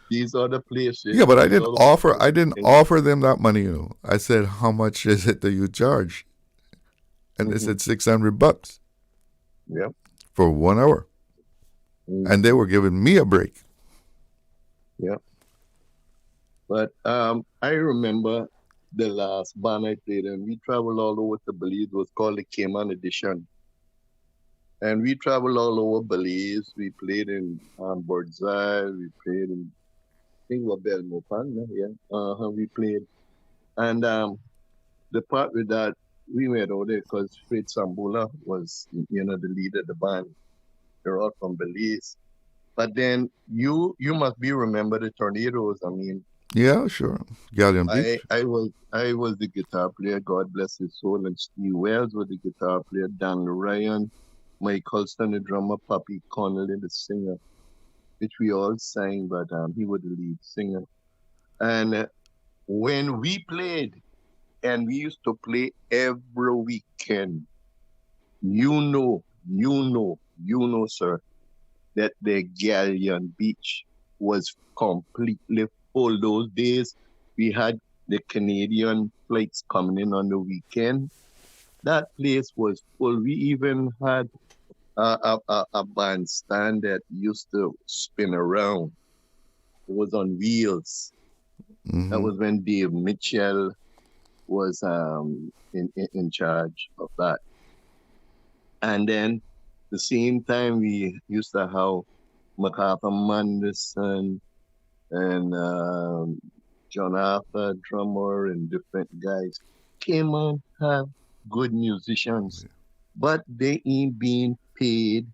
These are the places. Yeah, but I these didn't are the offer. places. I didn't offer them that money. You know, I said, "How much is it that you charge?" And they said $600 Yep. for 1 hour, and they were giving me a break. Yeah. But I remember the last band I played, and we traveled all over to Belize. It was called the Cayman Edition. And we traveled all over Belize. We played in Birdseye. We played in, I think, what, Belmopan, yeah. We played. And the part with that, we went over there because Fred Sambula was, the leader of the band. They're all from Belize. But then you must remember the Tornadoes. I mean, Yeah, sure. Galleon Beach. I was the guitar player, God bless his soul, and Steve Wells was the guitar player, Dan Ryan, Mike Colston, the drummer, Pappy Connolly, the singer, which we all sang, but he was the lead singer. And when we played, and we used to play every weekend, you know, sir, that the Galleon Beach was completely full. Those days, we had the Canadian flights coming in on the weekend. That place was full. We even had a bandstand that used to spin around. It was on wheels. Mm-hmm. That was when Dave Mitchell was in charge of that. And then the same time we used to have MacArthur Manderson and John Arthur, drummer, and different guys. Cayman have good musicians, but they ain't being paid.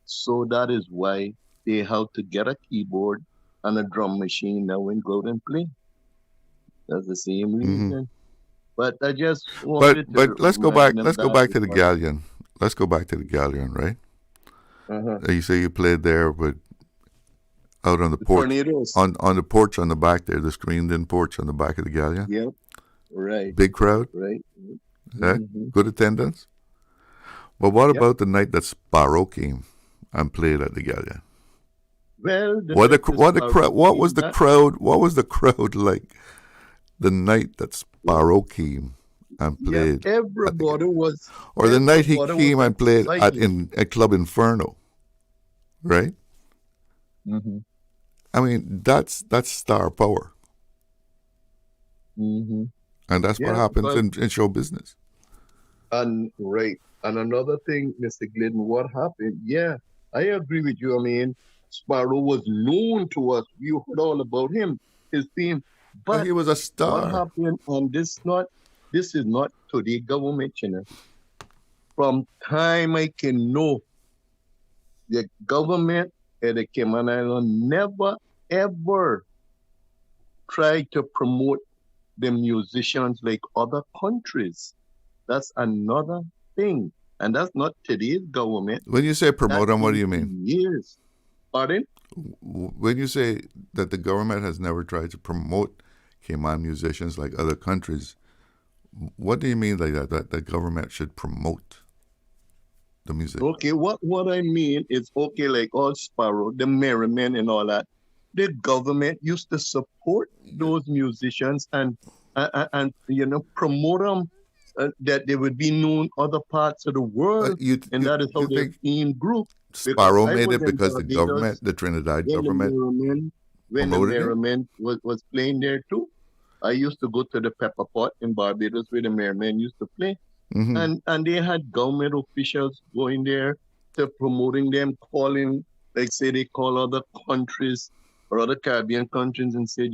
So that is why they have to get a keyboard and a drum machine now and go out and play. That's the same reason. Mm-hmm. But I just wanted But let's go back. Let's go back to the part. Galleon. Let's go back to the Galleon, right? Uh-huh. You say you played there, but out on the porch, Tornadoes. on the porch on the back there, the screened-in porch on the back of the Galleon. Yep. Right. Big crowd. Right. Good attendance. But what about the night that Sparrow came and played at the Galleon? Well, What was the crowd like the night that Sparrow came and played? Yeah, everybody was. Or the night he came and played excited. at Club Inferno, right? Mm-hmm. I mean, that's star power, Mm-hmm. and that's what happens in show business. And another thing, Mr. Glidden, what happened? Yeah, I agree with you. I mean, Sparrow was known to us. We heard all about him, his team. But he was a star. What happened? And this is not today government, From time I can know, the government at the Cayman Islands never ever tried to promote the musicians like other countries. That's another thing. And that's not today's government. When you say promote them, what do you mean? Years. Pardon? When you say that the government has never tried to promote Cayman musicians like other countries, what do you mean like that? That the government should promote the music? Okay, what I mean is, okay, like all Sparrow, the Merrymen and all that, the government used to support those musicians and promote them that they would be known other parts of the world. That is how they in group. Sparrow made it because the government, the Trinidad government, when the Merrymen was playing there too. I used to go to the Pepper Pot in Barbados where the Merrymen used to play. Mm-hmm. And they had government officials going there to promoting them, calling, like say they call other countries or other Caribbean countries and said,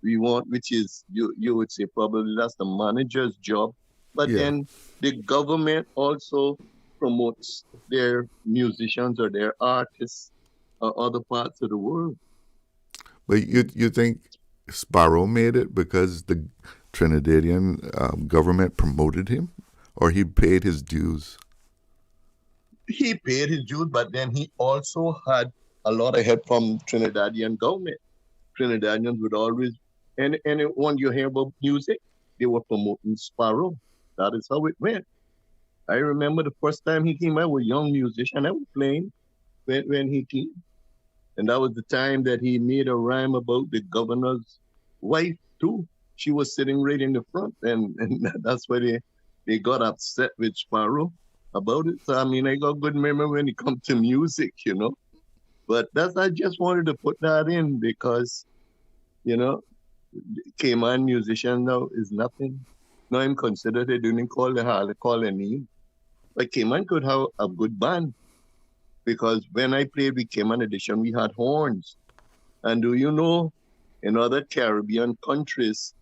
we want, which is, you would say probably that's the manager's job. But then the government also promotes their musicians or their artists other parts of the world. But you think Sparrow made it because the Trinidadian government promoted him, or he paid his dues? He paid his dues, but then he also had a lot of help from Trinidadian government. Trinidadians would always, and when you hear about music, they were promoting Sparrow. That is how it went. I remember the first time he came, I was a young musician. I was playing when he came. And that was the time that he made a rhyme about the governor's wife, too. She was sitting right in the front, and that's why they got upset with Sparrow about it. So, I mean, I got good memory when it comes to music, you know. But I just wanted to put that in because, you know, Cayman musician now is nothing. Now I'm considered, they didn't call a name. But Cayman could have a good band. Because when I played with Cayman Edition, we had horns. And do you know, in other Caribbean countries,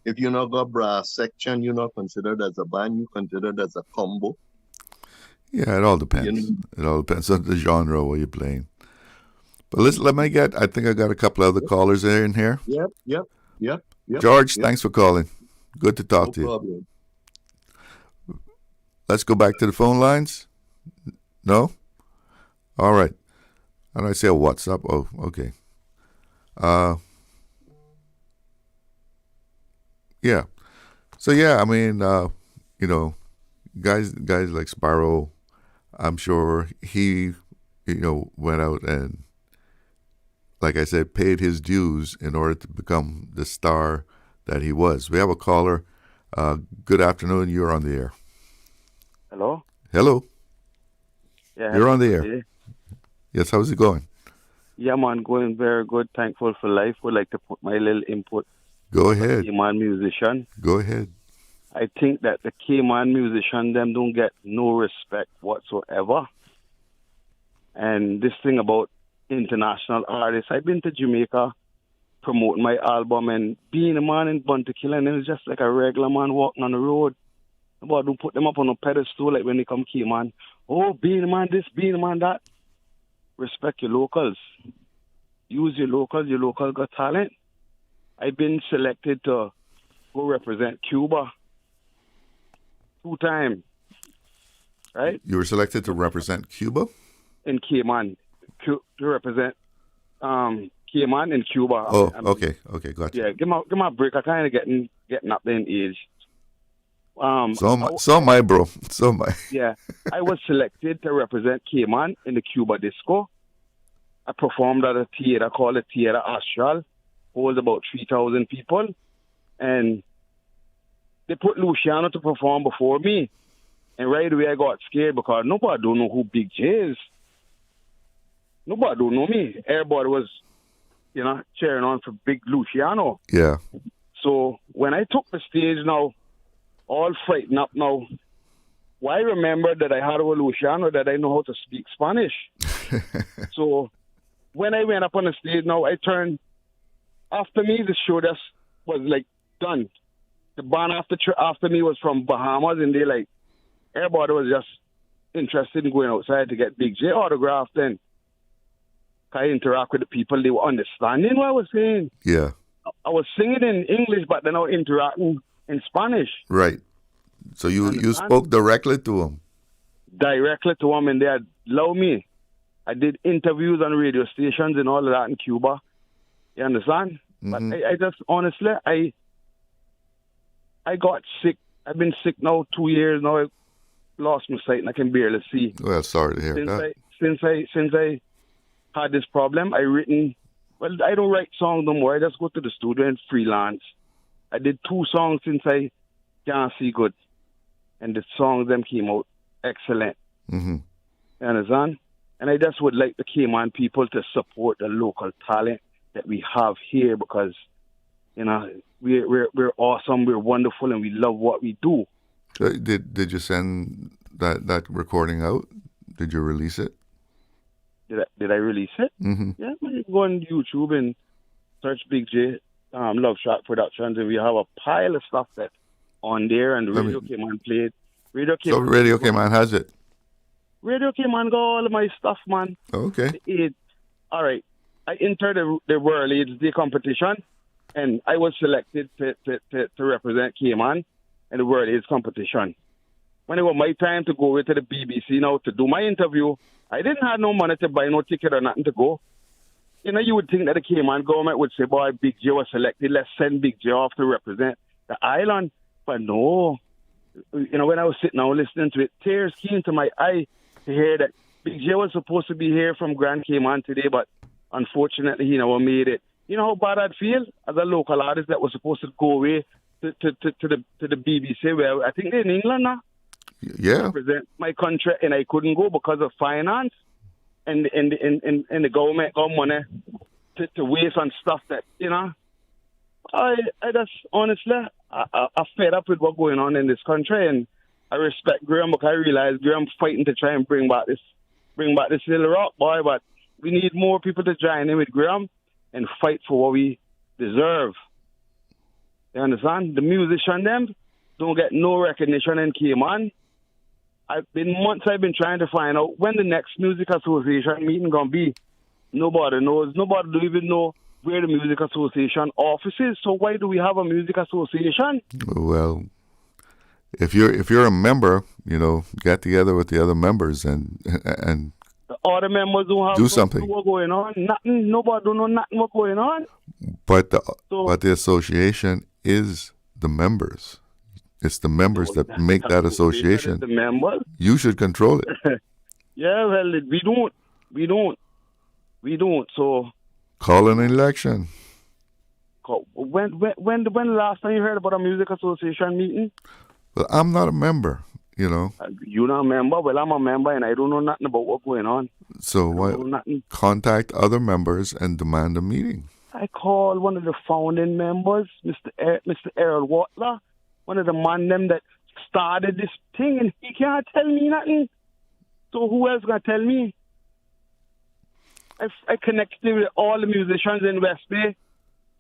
if you not got brass section, you're not considered as a band, you're considered as a combo. Yeah, it all depends. You know? It all depends on the genre where you're playing. But I think I got a couple other callers there in here. Yep. George, thanks for calling. Good to talk to you. Problem. Let's go back to the phone lines. No? All right. How do I say what's up? Oh, okay. Yeah. So, yeah, I mean, you know, guys like Sparrow, I'm sure he, you know, went out and, like I said, paid his dues in order to become the star that he was. We have a caller. Good afternoon. You're on the air. Hello? Hello. Yeah, you're on the air. Yes, how's it going? Yeah, man, going very good. Thankful for life. Would like to put my little input. Go ahead. Cayman musician. Go ahead. I think that the Cayman musician, them don't get no respect whatsoever. And this thing about international artists, I've been to Jamaica promoting my album and being a man in Buntakilla, and it was just like a regular man walking on the road. But don't put them up on a pedestal like when they come Cayman. Oh, being a man this, being a man that. Respect your locals. Use your locals. Your local got talent. I've been selected to go represent Cuba 2 times. Right? You were selected to represent Cuba? In Cayman. To represent Cayman and Cuba. Oh, okay, gotcha. Yeah, give my break. I kind of getting up there in age. So am I, bro. So am I. Yeah, I was selected to represent Cayman in the Cuba disco. I performed at a theater called the Theater Astral. Holds about 3,000 people. And they put Luciano to perform before me. And right away I got scared because nobody don't know who Big J is. Nobody don't know me. Everybody was, you know, cheering on for Big Luciano. Yeah. So when I took the stage now, all frightened up now, why remember that I had a Luciano that I know how to speak Spanish? So when I went up on the stage now, I turned, after me, the show just was like done. The band after me was from Bahamas, and they like, everybody was just interested in going outside to get Big J autographed, and I interact with the people. They were understanding what I was saying. Yeah. I was singing in English, but then I was interacting in Spanish. Right. So you spoke directly to them? Directly to them, and they had loved me. I did interviews on radio stations and all of that in Cuba. You understand? Mm-hmm. But I just, honestly, I got sick. I've been sick now 2 years now. I lost my sight and I can barely see. Well, sorry to hear that. Since I had this problem, I don't write songs no more. I just go to the studio and freelance. I did 2 songs since I can't see good. And the songs them came out excellent. Mm-hmm. You understand? And I just would like the Cayman people to support the local talent that we have here because, you know, we're awesome, we're wonderful, and we love what we do. Did you send that recording out? Did you release it? Did I release it? Mm-hmm. Yeah, you go on YouTube and search Big J, Love Shot Productions, and we have a pile of stuff that on there, and Radio Cayman played. Radio Cayman has it? Radio Cayman got all of my stuff, man. Okay. all right, I entered the World AIDS Day competition, and I was selected to represent Cayman in the World AIDS competition. When it was my time to go to the BBC now to do my interview, I didn't have no money to buy no ticket or nothing to go. You know, you would think that the Cayman government would say, boy, Big J was selected, let's send Big J off to represent the island. But no. You know, when I was sitting down listening to it, tears came to my eye to hear that Big J was supposed to be here from Grand Cayman today, but unfortunately he never made it. You know how bad I'd feel as a local artist that was supposed to go away to the BBC, where I think they're in England now. Yeah. Represent my country, and I couldn't go because of finance, and the government got money to waste on stuff that, you know. I just honestly, I fed up with what's going on in this country, and I respect Graham because I realize Graham fighting to try and bring back this little rock boy, but we need more people to join in with Graham and fight for what we deserve. You understand? The musician them don't get no recognition in Cayman. I've been trying to find out when the next music association meeting gonna be. Nobody knows. Nobody don't even know where the music association office is. So why do we have a music association? Well, if you're a member, you know, get together with the other members and the other members don't have do something. What's going on? Nothing. Nobody don't know nothing what's going on. But the association is the members. It's the members that make that association. The members. You should control it. Yeah, well, we don't. So call an election. When the last time you heard about a music association meeting? Well, I'm not a member, you know. You're not a member? Well, I'm a member, and I don't know nothing about what's going on. So why contact other members and demand a meeting? I called one of the founding members, Mr. Errol Watler, one of the man them that started this thing, and he can't tell me nothing. So who else gonna tell me? I connected with all the musicians in West Bay.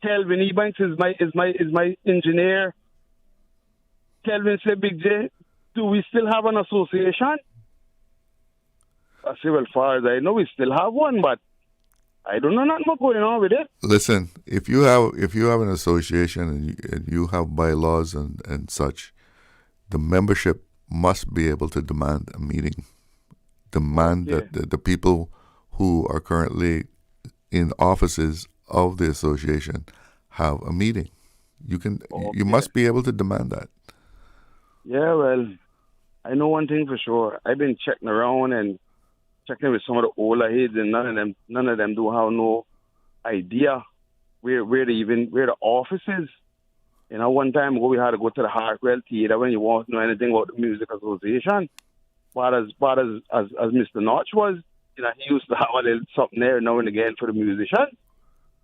Kelvin Ebanks is my engineer. Kelvin said, Big J, do we still have an association? I say, well, far as I know, we still have one, but I don't know nothing what's going on with it. Listen, if you have an association and you have bylaws and such, the membership must be able to demand a meeting. Demand that the people who are currently in offices of the association have a meeting. You must be able to demand that. Yeah, well, I know one thing for sure. I've been checking around and checking with some of the older heads, and none of them do have no idea where the office is. You know, one time ago we had to go to the Hartwell Theatre when you want to know anything about the music association. But as Mr. Notch was, you know, he used to have a little something there now and again for the musicians.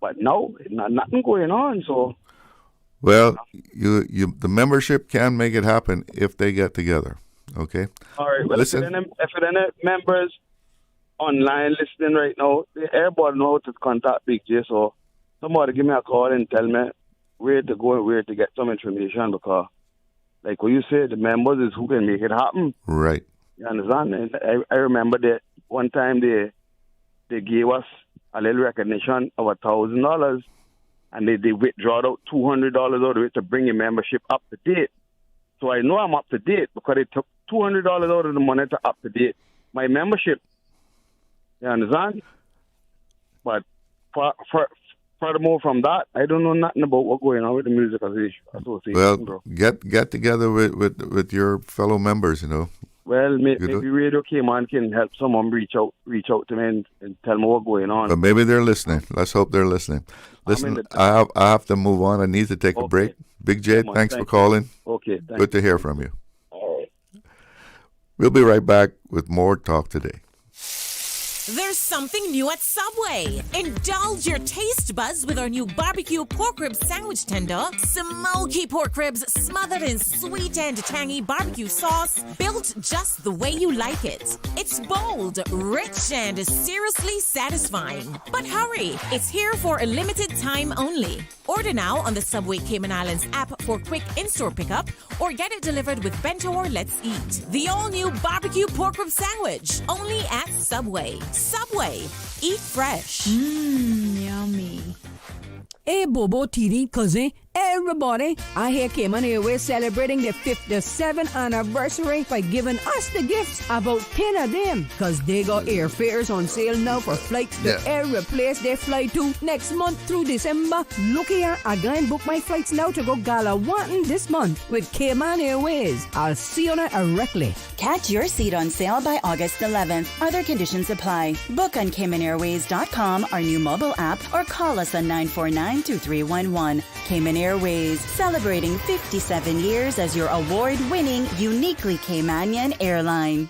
But no, nothing going on. So, well, the membership can make it happen if they get together. Okay. All right. Well, listen. If any members online listening right now, everybody know how to contact Big J. So somebody give me a call and tell me where to go and where to get some information, because, like what you said, the members is who can make it happen. Right. You understand? And I remember that one time they gave us a little recognition of $1,000, and they withdraw out $200 out of it to bring your membership up to date. So I know I'm up to date because they took $200 out of the money to up to date my membership. You understand? But furthermore from that, I don't know nothing about what's going on with the music association. Well, bro. get together with your fellow members, you know. Well, maybe Radio Cayman can help someone reach out to me and tell me what's going on. But maybe they're listening. Let's hope they're listening. Listen, I have to move on. I need to take a break. Big J, thanks for calling. Okay, thanks. Good to hear from you. All right. We'll be right back with more Talk Today. There's something new at Subway. Indulge your taste buds with our new barbecue pork rib sandwich tender. Smoky pork ribs smothered in sweet and tangy barbecue sauce, built just the way you like it. It's bold, rich, and seriously satisfying. But hurry, it's here for a limited time only. Order now on the Subway Cayman Islands app for quick in-store pickup, or get it delivered with Bento or Let's Eat. The all-new barbecue pork rib sandwich, only at Subway. Subway. Eat fresh. Yummy. Hey, Bobo, TD, cousin, everybody. I hear Cayman Airways celebrating their 57th anniversary by giving us the gifts, about 10 of them. Because they got airfares on sale now for flights to every place they fly to next month through December. Look here, I go and book my flights now to go Galawatan this month with Cayman Airways. I'll see you directly. Catch your seat on sale by August 11th. Other conditions apply. Book on CaymanAirways.com, our new mobile app, or call us on 949-2311. Cayman Airways, celebrating 57 years as your award-winning, uniquely Caymanian airline.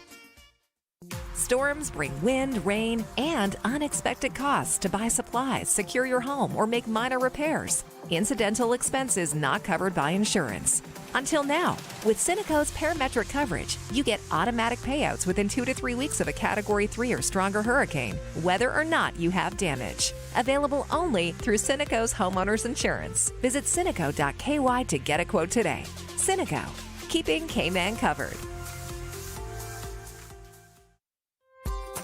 Storms bring wind, rain, and unexpected costs to buy supplies, secure your home, or make minor repairs. Incidental expenses not covered by insurance. Until now, with Cineco's parametric coverage, you get automatic payouts within 2 to 3 weeks of a Category 3 or stronger hurricane, whether or not you have damage. Available only through Cineco's homeowners insurance. Visit Cineco.ky to get a quote today. Cineco, keeping Cayman covered.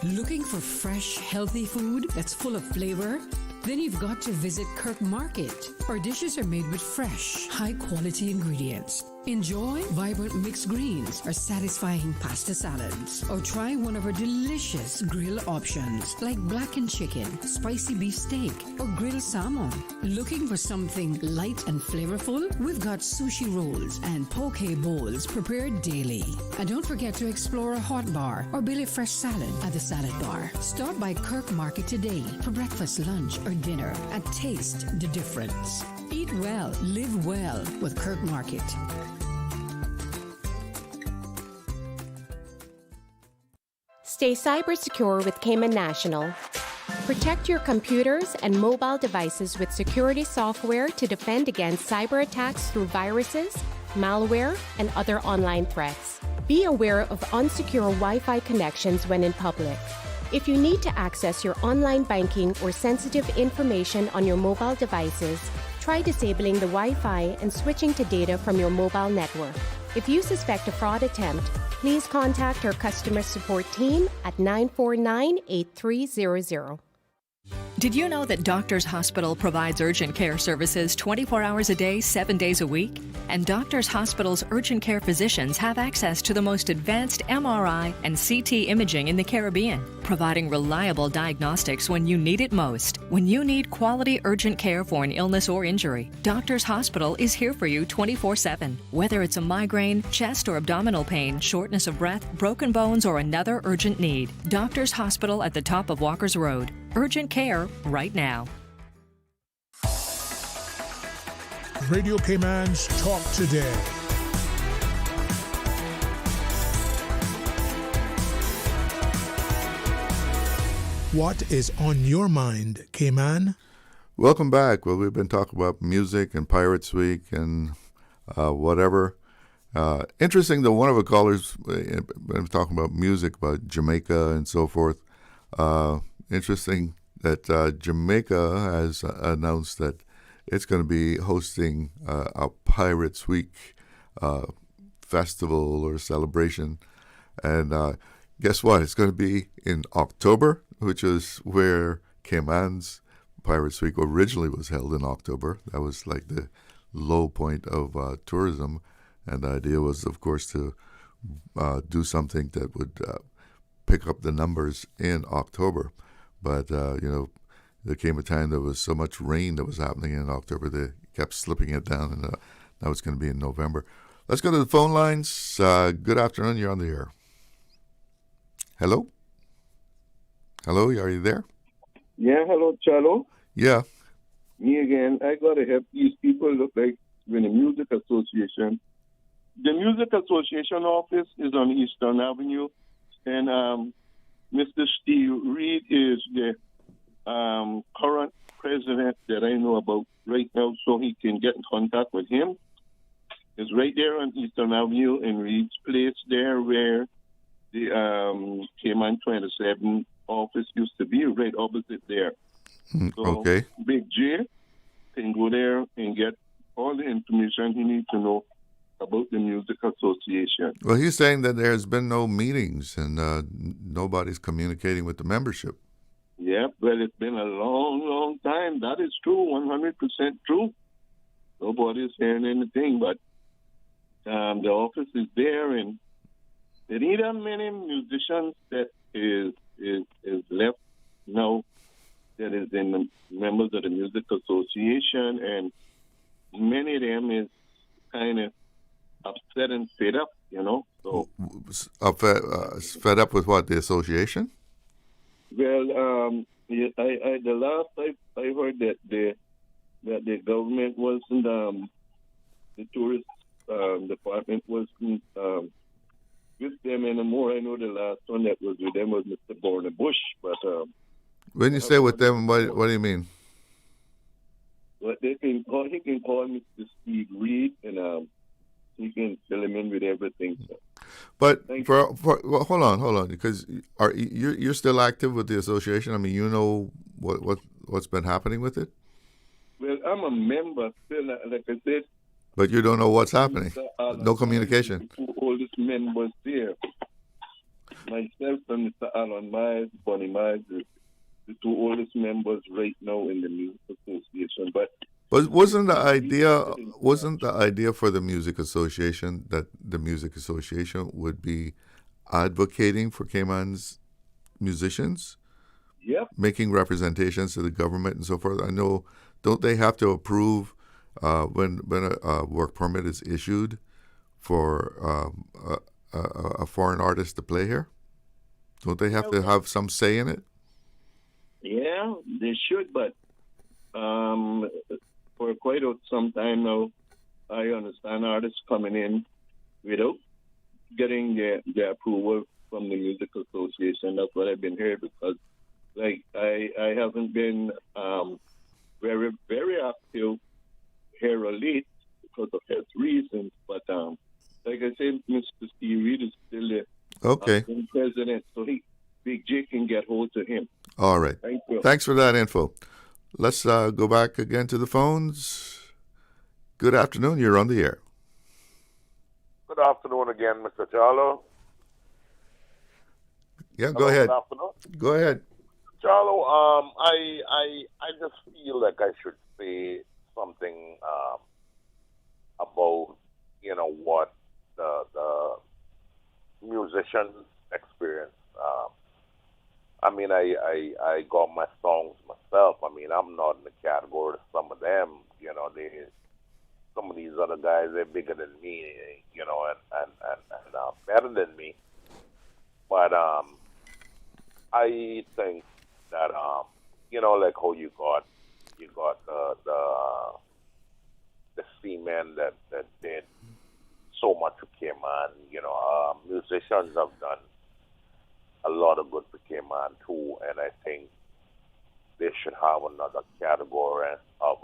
Looking for fresh, healthy food that's full of flavor? Then you've got to visit Kirk Market. Our dishes are made with fresh, high-quality ingredients. Enjoy vibrant mixed greens or satisfying pasta salads. Or try one of our delicious grill options like blackened chicken, spicy beef steak, or grilled salmon. Looking for something light and flavorful? We've got sushi rolls and poke bowls prepared daily. And don't forget to explore a hot bar or Billy Fresh salad at the salad bar. Stop by Kirk Market today for breakfast, lunch, or dinner and taste the difference. Eat well, live well with Kirk Market. Stay cyber secure with Cayman National. Protect your computers and mobile devices with security software to defend against cyber attacks through viruses, malware, and other online threats. Be aware of unsecure Wi-Fi connections when in public. If you need to access your online banking or sensitive information on your mobile devices, try disabling the Wi-Fi and switching to data from your mobile network. If you suspect a fraud attempt, please contact our customer support team at 949-8300. Did you know that Doctors Hospital provides urgent care services 24 hours a day, 7 days a week? And Doctors Hospital's urgent care physicians have access to the most advanced MRI and CT imaging in the Caribbean, providing reliable diagnostics when you need it most. When you need quality urgent care for an illness or injury, Doctors Hospital is here for you 24/7. Whether it's a migraine, chest or abdominal pain, shortness of breath, broken bones, or another urgent need, Doctors Hospital at the top of Walker's Road. Urgent care right now. Radio Cayman's Talk Today. What is on your mind, Cayman? Welcome back. Well, we've been talking about music and Pirates Week and whatever. Interesting that one of the callers been talking about music, about Jamaica and so forth. Interesting that Jamaica has announced that it's going to be hosting a Pirates Week festival or celebration. And guess what? It's going to be in October, which is where Cayman's Pirates Week originally was held in October. That was like the low point of tourism. And the idea was, of course, to do something that would pick up the numbers in October. But, there came a time there was so much rain that was happening in October, they kept slipping it down, and now it's going to be in November. Let's go to the phone lines. Good afternoon. You're on the air. Hello? Hello, are you there? Yeah, hello, Charlo. Yeah. Me again. I got to help these people look like we're in the Music Association. The Music Association office is on Eastern Avenue, and Mr. Steve Reed is the current president that I know about right now, so he can get in contact with him. It's right there on Eastern Avenue in Reed's Place there where the Cayman 27 office used to be, right opposite there. So okay. Big J can go there and get all the information he needs to know about the Music Association. Well, he's saying that there's been no meetings and nobody's communicating with the membership. Yeah, well, it's been a long, long time. That is true, 100% true. Nobody's hearing anything, but the office is there, and there need that many musicians that is left now that is in the members of the Music Association, and many of them is kind of upset and fed up, you know. So fed up with what, the association? Well, the last I heard that the government wasn't the tourist department wasn't with them anymore. I know the last one that was with them was Mr. Borna Bush, but when you say with them, what do you mean? Well, he can call Mr. Steve Reed, and he can fill him in with everything. So. But well, hold on, because you're still active with the association? I mean, you know what's been happening with it? Well, I'm a member still, like I said. But you don't know what's happening. No communication. The two oldest members there, myself and Mr. Alan Myers, Bonnie Myers, the two oldest members right now in the Music Association. But wasn't the idea for the Music Association that the Music Association would be advocating for Cayman's musicians? Yep. Making representations to the government and so forth. I know, don't they have to approve when a work permit is issued for a foreign artist to play here? Don't they have to have some say in it? Yeah, they should, but for quite some time now, I understand artists coming in without getting their approval from the Music Association. That's what I've been hearing, because like I haven't been very, very active here or late because of health reasons, but like I said, Mr. Steve Reed is still the president, so Big J can get hold of him. All right. Thank you. Thanks for that info. Let's go back again to the phones. Good afternoon. You're on the air. Good afternoon again, Mr. Charlo. Yeah, go ahead. Good afternoon. Go ahead. Charlo, I just feel like I should say something about, you know, what the musician experience. I mean, I got my songs myself. I mean, I'm not in the category of some of them. You know, some of these other guys, they're bigger than me, you know, and better than me. But I think that you know, like how you got the seamen that did so much for Cayman. You know, musicians have done a lot of good for Cayman too, and I think they should have another category of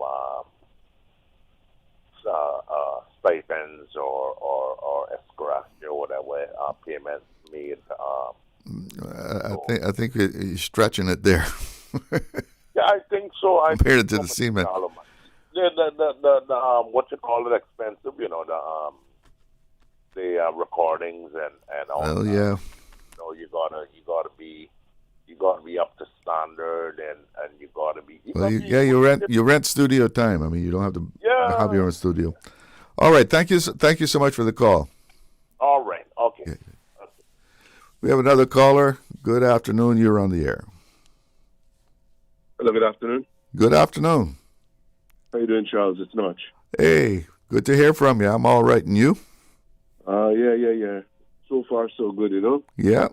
stipends or escrow or whatever payments made. I think you're stretching it there. Yeah, I think so. Compared it to the seamen. The what you call it, expensive, you know, the recordings and all. Oh yeah. You know, you gotta be up to standard, and you gotta be. You rent studio time. I mean, you don't have to have your own studio. All right, thank you so much for the call. All right, okay. Yeah. We have another caller. Good afternoon. You're on the air. Hello, good afternoon. Good afternoon. How you doing, Charles? It's Notch. Hey, good to hear from you. I'm all right, and you? Yeah. So far, so good, you know? Yeah.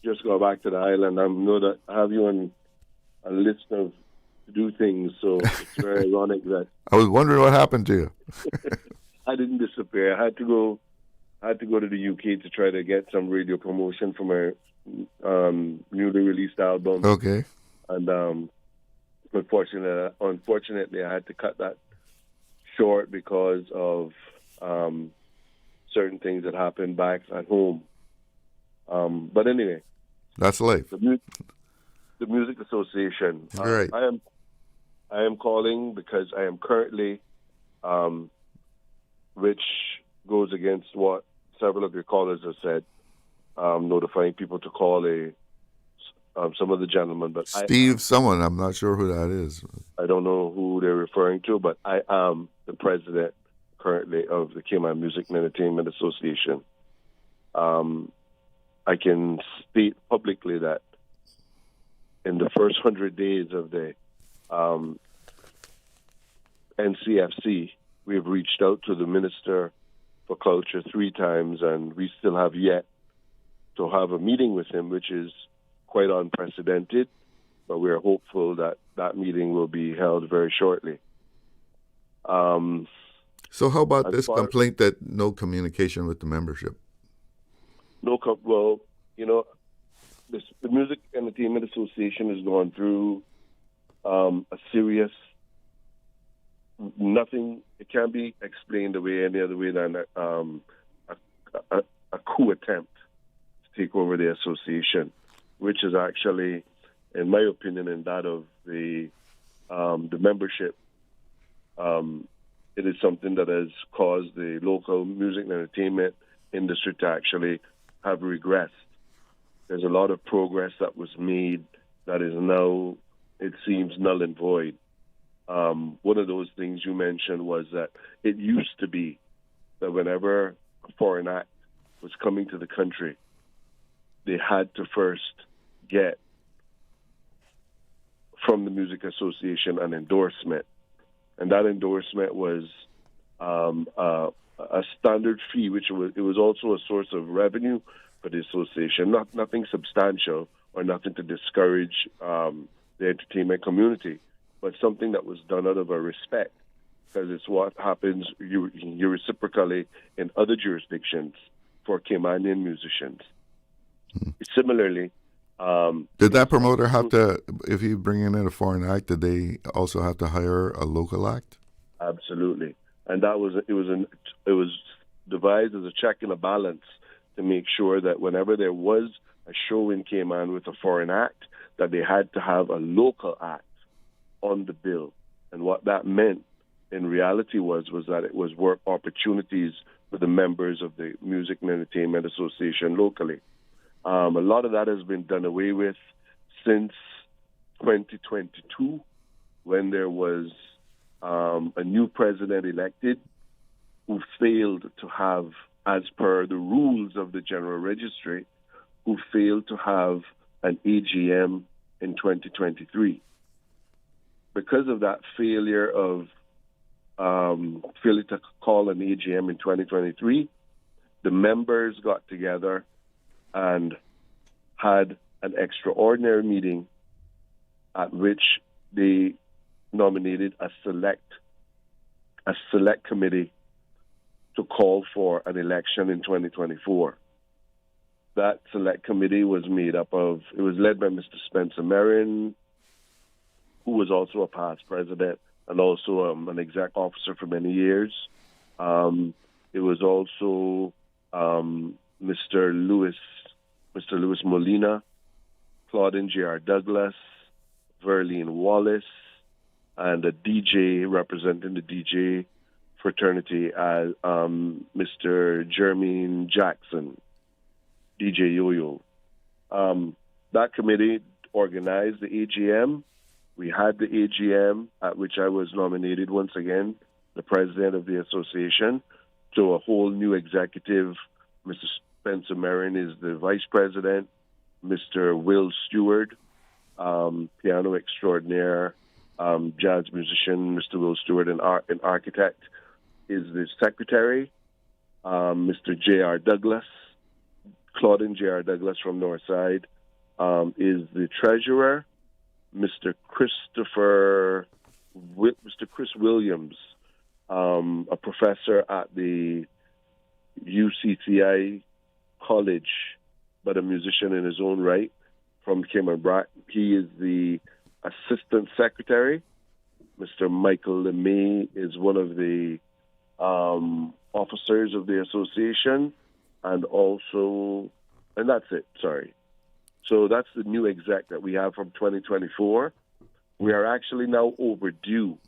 Just go back to the island. I know that I have you on a list of to-do things, so it's very ironic that... I was wondering what happened to you. I didn't disappear. I had to go to the UK to try to get some radio promotion for my newly released album. Okay. And unfortunately, I had to cut that short because of certain things that happened back at home. But anyway, that's life. The Music Association. Right. I am calling because I am currently which goes against what several of your callers have said, notifying people to call some of the gentlemen. But someone, I'm not sure who that is. I don't know who they're referring to, but I am the president currently of the Cayman Music and Entertainment Association. I can state publicly that in the first 100 days of the NCFC, we've reached out to the Minister for Culture 3 times, and we still have yet to have a meeting with him, which is quite unprecedented, but we're hopeful that that meeting will be held very shortly. So how about this complaint that no communication with the membership? Well, the Music Entertainment Association has gone through a serious, nothing, it can't be explained any other way than a coup attempt to take over the association, which is actually, in my opinion, and that of the membership, it is something that has caused the local music and entertainment industry to actually have regressed. There's a lot of progress that was made that is now, it seems, null and void. One of those things you mentioned was that it used to be that whenever a foreign act was coming to the country, they had to first get from the Music Association an endorsement. And that endorsement was a standard fee, which was also a source of revenue for the association, nothing substantial or nothing to discourage the entertainment community, but something that was done out of a respect, because it's what happens reciprocally in other jurisdictions for Caymanian musicians. Similarly, did that promoter have to, if you bring in a foreign act, did they also have to hire a local act? Absolutely, and that was it was devised as a check and a balance to make sure that whenever there was a show in Cayman with a foreign act, that they had to have a local act on the bill. And what that meant in reality was that it was work opportunities for the members of the Music and Entertainment Association locally. A lot of that has been done away with since 2022, when there was a new president elected who failed to have, as per the rules of the General Registry, who failed to have an AGM in 2023. Because of that failure to call an AGM in 2023, the members got together and had an extraordinary meeting at which they nominated a select committee to call for an election in 2024. That select committee was made up of, it was led by Mr. Spencer Merrin, who was also a past president and also an exec officer for many years. It was also Mr. Louis Molina, Claudine J.R. Douglas, Verlene Wallace, and a DJ representing the DJ fraternity as Mr. Jermaine Jackson, DJ Yo-Yo. That committee organized the AGM. We had the AGM, at which I was nominated once again, the president of the association, to a whole new executive. Mr. Spencer Merrin is the vice president. Mr. Will Stewart, piano extraordinaire, jazz musician, Mr. Will Stewart, an architect, is the secretary. Mr. J.R. Douglas, Claudine J.R. Douglas from Northside, is the treasurer. Mr. Chris Williams, a professor at the UCCI College, but a musician in his own right from Cayman Brac. He is the assistant secretary. Mr. Michael LeMay is one of the officers of the association, and that's it, sorry. So that's the new exec that we have from 2024. We are actually now overdue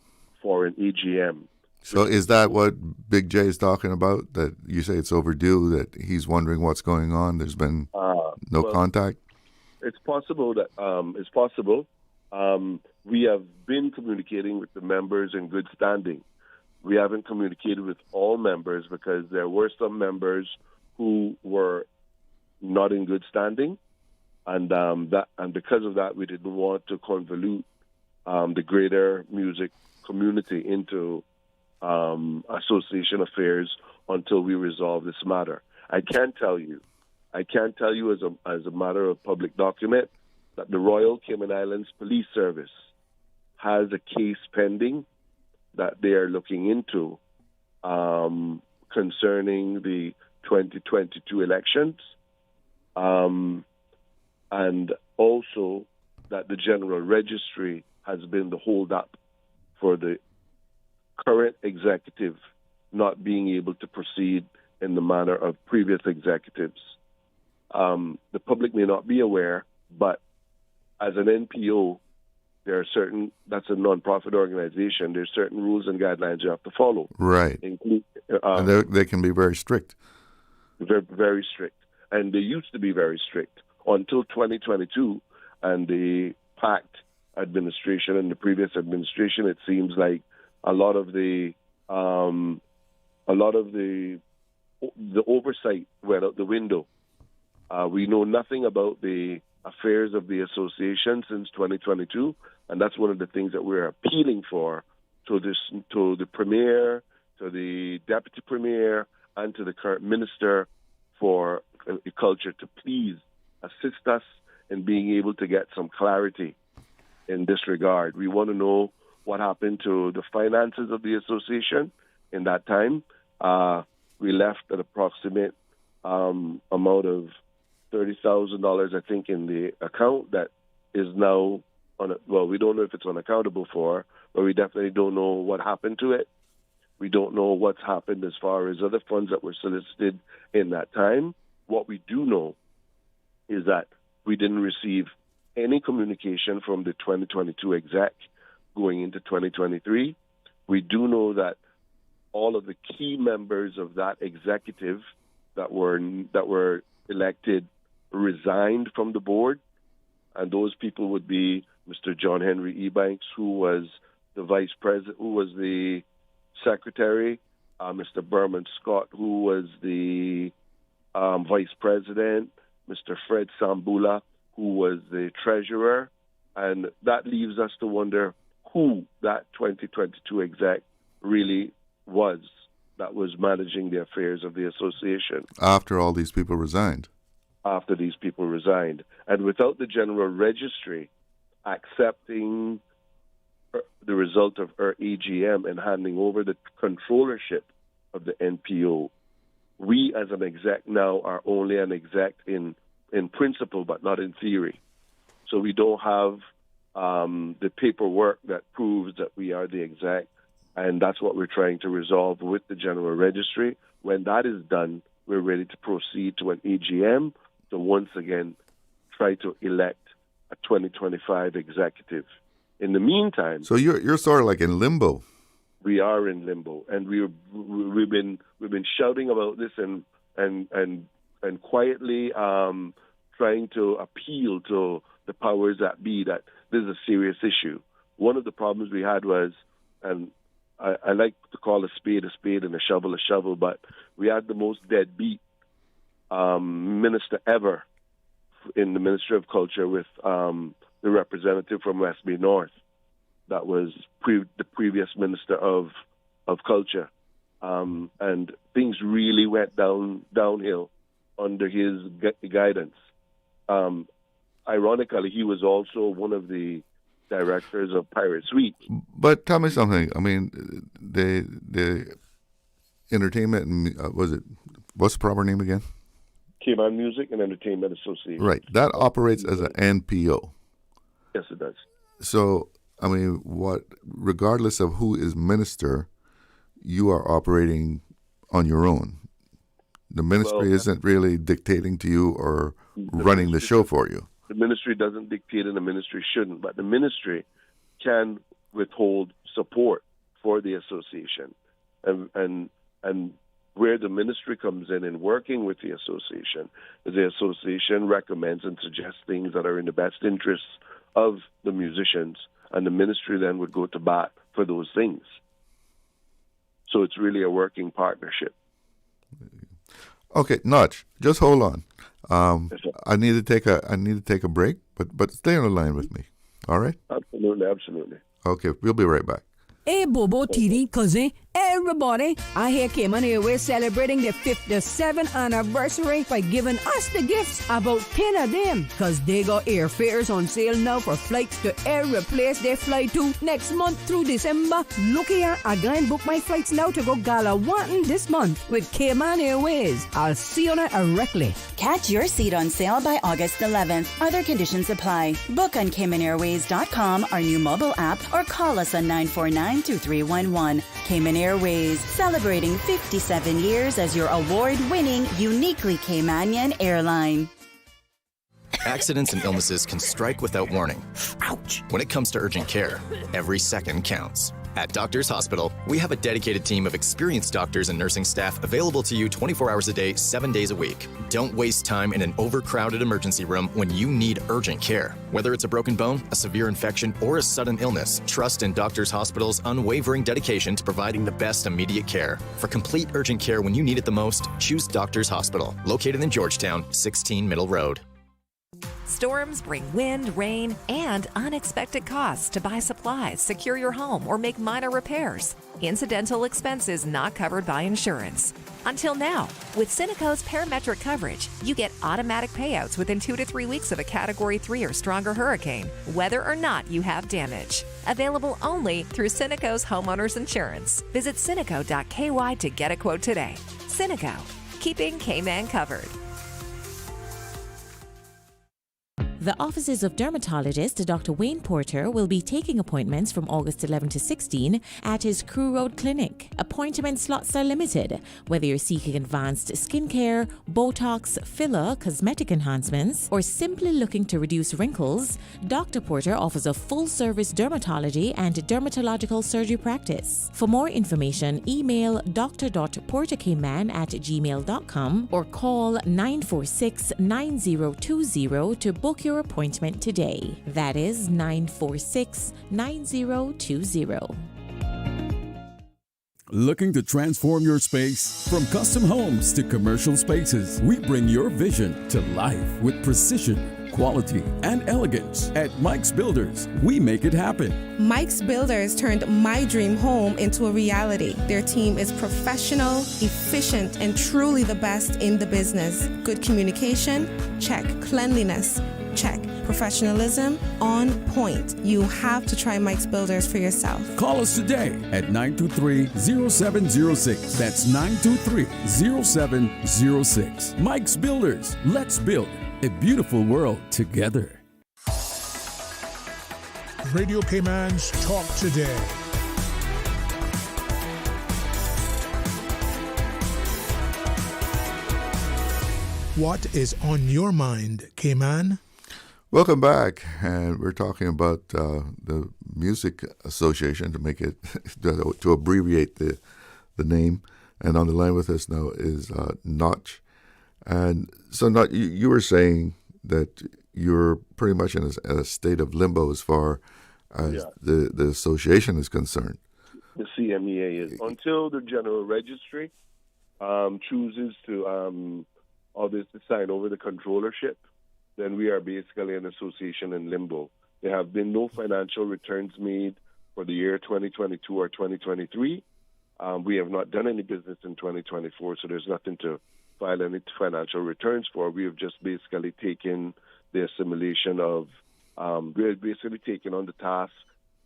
for an AGM. So is that what Big J is talking about? That you say it's overdue, that he's wondering what's going on? There's been no contact? It's possible that it's possible. We have been communicating with the members in good standing. We haven't communicated with all members because there were some members who were not in good standing, and because of that, we didn't want to convolute the greater music community into association affairs until we resolve this matter. I can tell you as a matter of public document that the Royal Cayman Islands Police Service has a case pending that they are looking into concerning the 2022 elections, and also that the General Registry has been the hold-up for the current executive not being able to proceed in the manner of previous executives. The public may not be aware, but as an NPO, there are that's a non-profit organization, there's certain rules and guidelines you have to follow. Right. And they can be very strict. Very, very strict. And they used to be very strict until 2022 and the PACT administration and the previous administration. It seems like a lot of the oversight went out the window. We know nothing about the affairs of the association since 2022, and that's one of the things that we're appealing for to the premier, to the deputy premier, and to the current minister for culture to please assist us in being able to get some clarity in this regard. We want to know what happened to the finances of the association in that time. We left an approximate amount of $30,000, I think, in the account that is now we don't know if it's unaccountable for, but we definitely don't know what happened to it. We don't know what's happened as far as other funds that were solicited in that time. What we do know is that we didn't receive any communication from the 2022 exec going into 2023. We do know that all of the key members of that executive that were elected resigned from the board, and those people would be Mr. John Henry Ebanks, who was the vice president, who was the secretary, Mr. Berman Scott, who was the vice president, Mr. Fred Sambula, who was the treasurer, and that leaves us to wonder who that 2022 exec really was that was managing the affairs of the association. After all these people resigned. After these people resigned. And without the General Registry accepting the result of our AGM and handing over the controllership of the NPO, we as an exec now are only an exec in principle but not in theory. So we don't have the paperwork that proves that we are the exec, and that's what we're trying to resolve with the General Registry. When that is done, we're ready to proceed to an AGM to once again try to elect a 2025 executive. In the meantime, so you're sort of like in limbo. We are in limbo, and we've been shouting about this and quietly trying to appeal to the powers that be that this is a serious issue. One of the problems we had was, and I like to call a spade and a shovel, but we had the most deadbeat minister ever in the Ministry of Culture with the representative from West Bay North. That was the previous Minister of Culture. And things really went downhill under his guidance. Ironically, he was also one of the directors of Pirate Suite. But tell me something. I mean, the entertainment, what's the proper name again? Cayman Music and Entertainment Association. Right. That operates as an NPO. Yes, it does. So, I mean, regardless of who is minister, you are operating on your own. The ministry isn't really dictating to you or running the show for you. The ministry doesn't dictate, and the ministry shouldn't. But the ministry can withhold support for the association. And where the ministry comes in working with the association, is the association recommends and suggests things that are in the best interests of the musicians, and the ministry then would go to bat for those things. So it's really a working partnership. Okay, Notch, just hold on. I need to take a break, but stay on the line with me. All right? Absolutely. Okay, we'll be right back. Hey, Bobo, TD, cousin, everybody. I hear Cayman Airways celebrating their 57th anniversary by giving us the gifts, about 10 of them, because they got airfares on sale now for flights to every place they fly to next month through December. Look here, I going to book my flights now to go Galawantan this month with Cayman Airways. I'll see you directly. Catch your seat on sale by August 11th. Other conditions apply. Book on CaymanAirways.com, our new mobile app, or call us on 949-2311. Cayman Airways, celebrating 57 years as your award-winning, uniquely Caymanian airline. Accidents and illnesses can strike without warning. Ouch! When it comes to urgent care, every second counts. At Doctors Hospital, we have a dedicated team of experienced doctors and nursing staff available to you 24 hours a day, 7 days a week. Don't waste time in an overcrowded emergency room when you need urgent care. Whether it's a broken bone, a severe infection, or a sudden illness, trust in Doctors Hospital's unwavering dedication to providing the best immediate care. For complete urgent care when you need it the most, choose Doctors Hospital, located in Georgetown, 16 Middle Road. Storms bring wind, rain, and unexpected costs to buy supplies, secure your home, or make minor repairs. Incidental expenses not covered by insurance. Until now, with Cineco's parametric coverage, you get automatic payouts within 2 to 3 weeks of a Category 3 or stronger hurricane, whether or not you have damage. Available only through Cineco's homeowners insurance. Visit Cineco.ky to get a quote today. Cineco, keeping Cayman covered. The offices of dermatologist Dr. Wayne Porter will be taking appointments from August 11 to 16 at his Crew Road Clinic. Appointment slots are limited. Whether you're seeking advanced skincare, Botox, filler, cosmetic enhancements, or simply looking to reduce wrinkles, Dr. Porter offers a full-service dermatology and dermatological surgery practice. For more information, email dr.portercayman@gmail.com or call 946-9020 to book your appointment today. That is 946-9020. Looking to transform your space? From custom homes to commercial spaces, we bring your vision to life with precision, quality, and elegance. At Mike's Builders, we make it happen. Mike's Builders turned my dream home into a reality. Their team is professional, efficient, and truly the best in the business. Good communication? Check. Cleanliness? Check. Professionalism? On point. You have to try Mike's Builders for yourself. Call us today at 923-0706. That's 923-0706. Mike's Builders. Let's build a beautiful world together. Radio Cayman's Talk Today. What is on your mind, Cayman? Welcome back, and we're talking about the Music Association to make it to abbreviate the name. And on the line with us now is Notch. And so, Notch, you were saying that you're pretty much in a state of limbo as far as the association is concerned. The CMEA is until the General Registry chooses to obviously sign over the controllership. Then we are basically an association in limbo. There have been no financial returns made for the year 2022 or 2023. We have not done any business in 2024, so there's nothing to file any financial returns for. We have just basically taken the assimilation of, we're basically taking on the task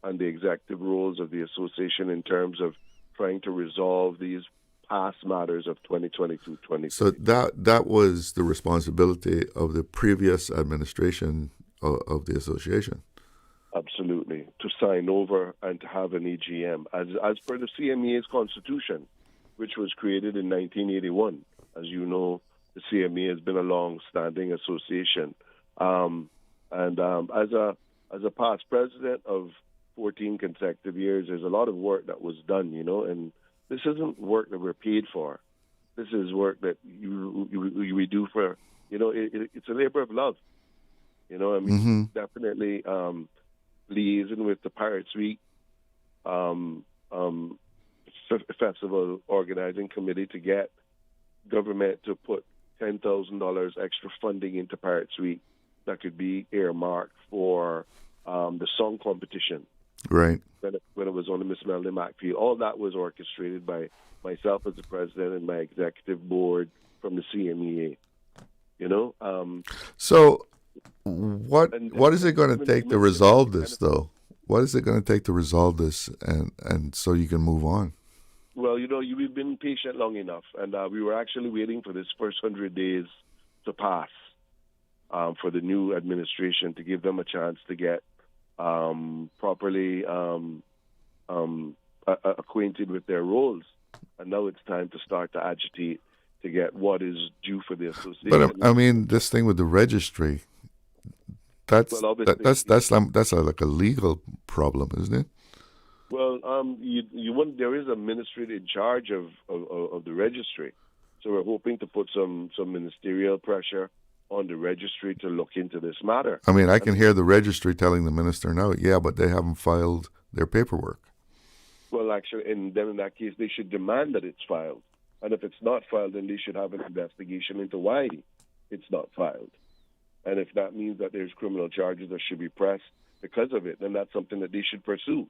and the executive roles of the association in terms of trying to resolve these past matters of 2022-2023. So that was the responsibility of the previous administration of the association. Absolutely, to sign over and to have an EGM. As per the CMEA's constitution, which was created in 1981. As you know, the CMEA has been a long-standing association. And as a past president of 14 consecutive years, there's a lot of work that was done, in This isn't work that we're paid for. This is work that we do for, it's a labor of love. Definitely liaising with the Pirates Week festival organizing committee to get government to put $10,000 extra funding into Pirates Week that could be earmarked for the song competition. Right. When it was on the Miss Melody Macfield. All that was orchestrated by myself as the president and my executive board from the CMEA. So what is it going to take to resolve this, though? What is it going to take to resolve this and so you can move on? Well, we've been patient long enough, and we were actually waiting for this first 100 days to pass for the new administration to give them a chance to get properly acquainted with their roles. And now it's time to start to agitate to get what is due for the association. But I mean, this thing with the registry, that's like a legal problem, isn't it? Well, there is a ministry in charge of the registry, so we're hoping to put some ministerial pressure on the registry to look into this matter. I mean, I can hear the registry telling the minister now, yeah, but they haven't filed their paperwork. Well, actually, and then in that case, they should demand that it's filed. And if it's not filed, then they should have an investigation into why it's not filed. And if that means that there's criminal charges that should be pressed because of it, then that's something that they should pursue.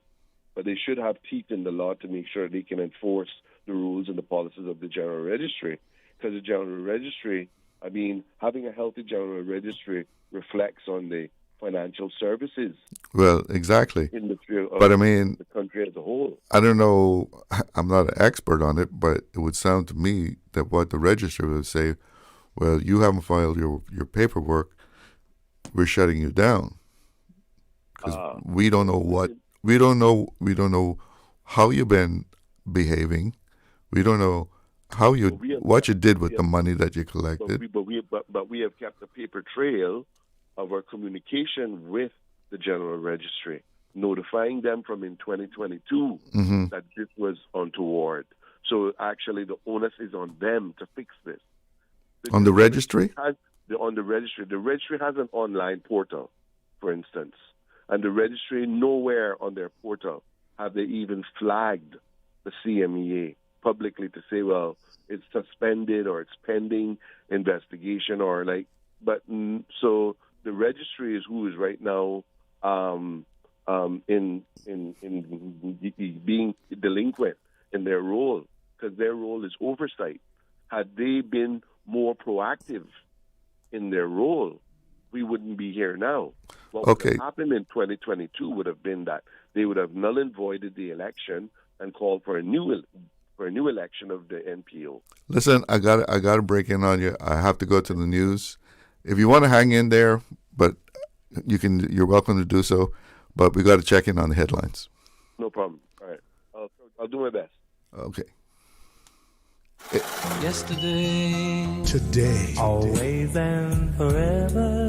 But they should have teeth in the law to make sure they can enforce the rules and the policies of the General Registry. Because the General Registry, I mean, having a healthy General Registry reflects on the financial services. Well, exactly. Industry of but I mean, the country as a whole. I don't know, I'm not an expert on it, but it would sound to me that what the registry would say, well, you haven't filed your paperwork, we're shutting you down. Because we don't know what, we don't know how you've been behaving. We don't know how what you did with the money that you collected. But we have kept a paper trail of our communication with the General Registry, notifying them from in 2022 that this was untoward. So actually, the onus is on them to fix this. On the registry? On the registry. The registry has an online portal, for instance. And the registry, nowhere on their portal have they even flagged the CMEA publicly to say, well, it's suspended or it's pending investigation or like. But so the registry is who is right now in being delinquent in their role, because their role is oversight. Had they been more proactive in their role, we wouldn't be here now. What would have happened in 2022 would have been that they would have null and voided the election and called for a new election of the NPO. Listen, I got to break in on you. I have to go to the news. If you want to hang in there, but you're welcome to do so. But we got to check in on the headlines. No problem. All right, I'll do my best. Okay. Yesterday, today, always and forever.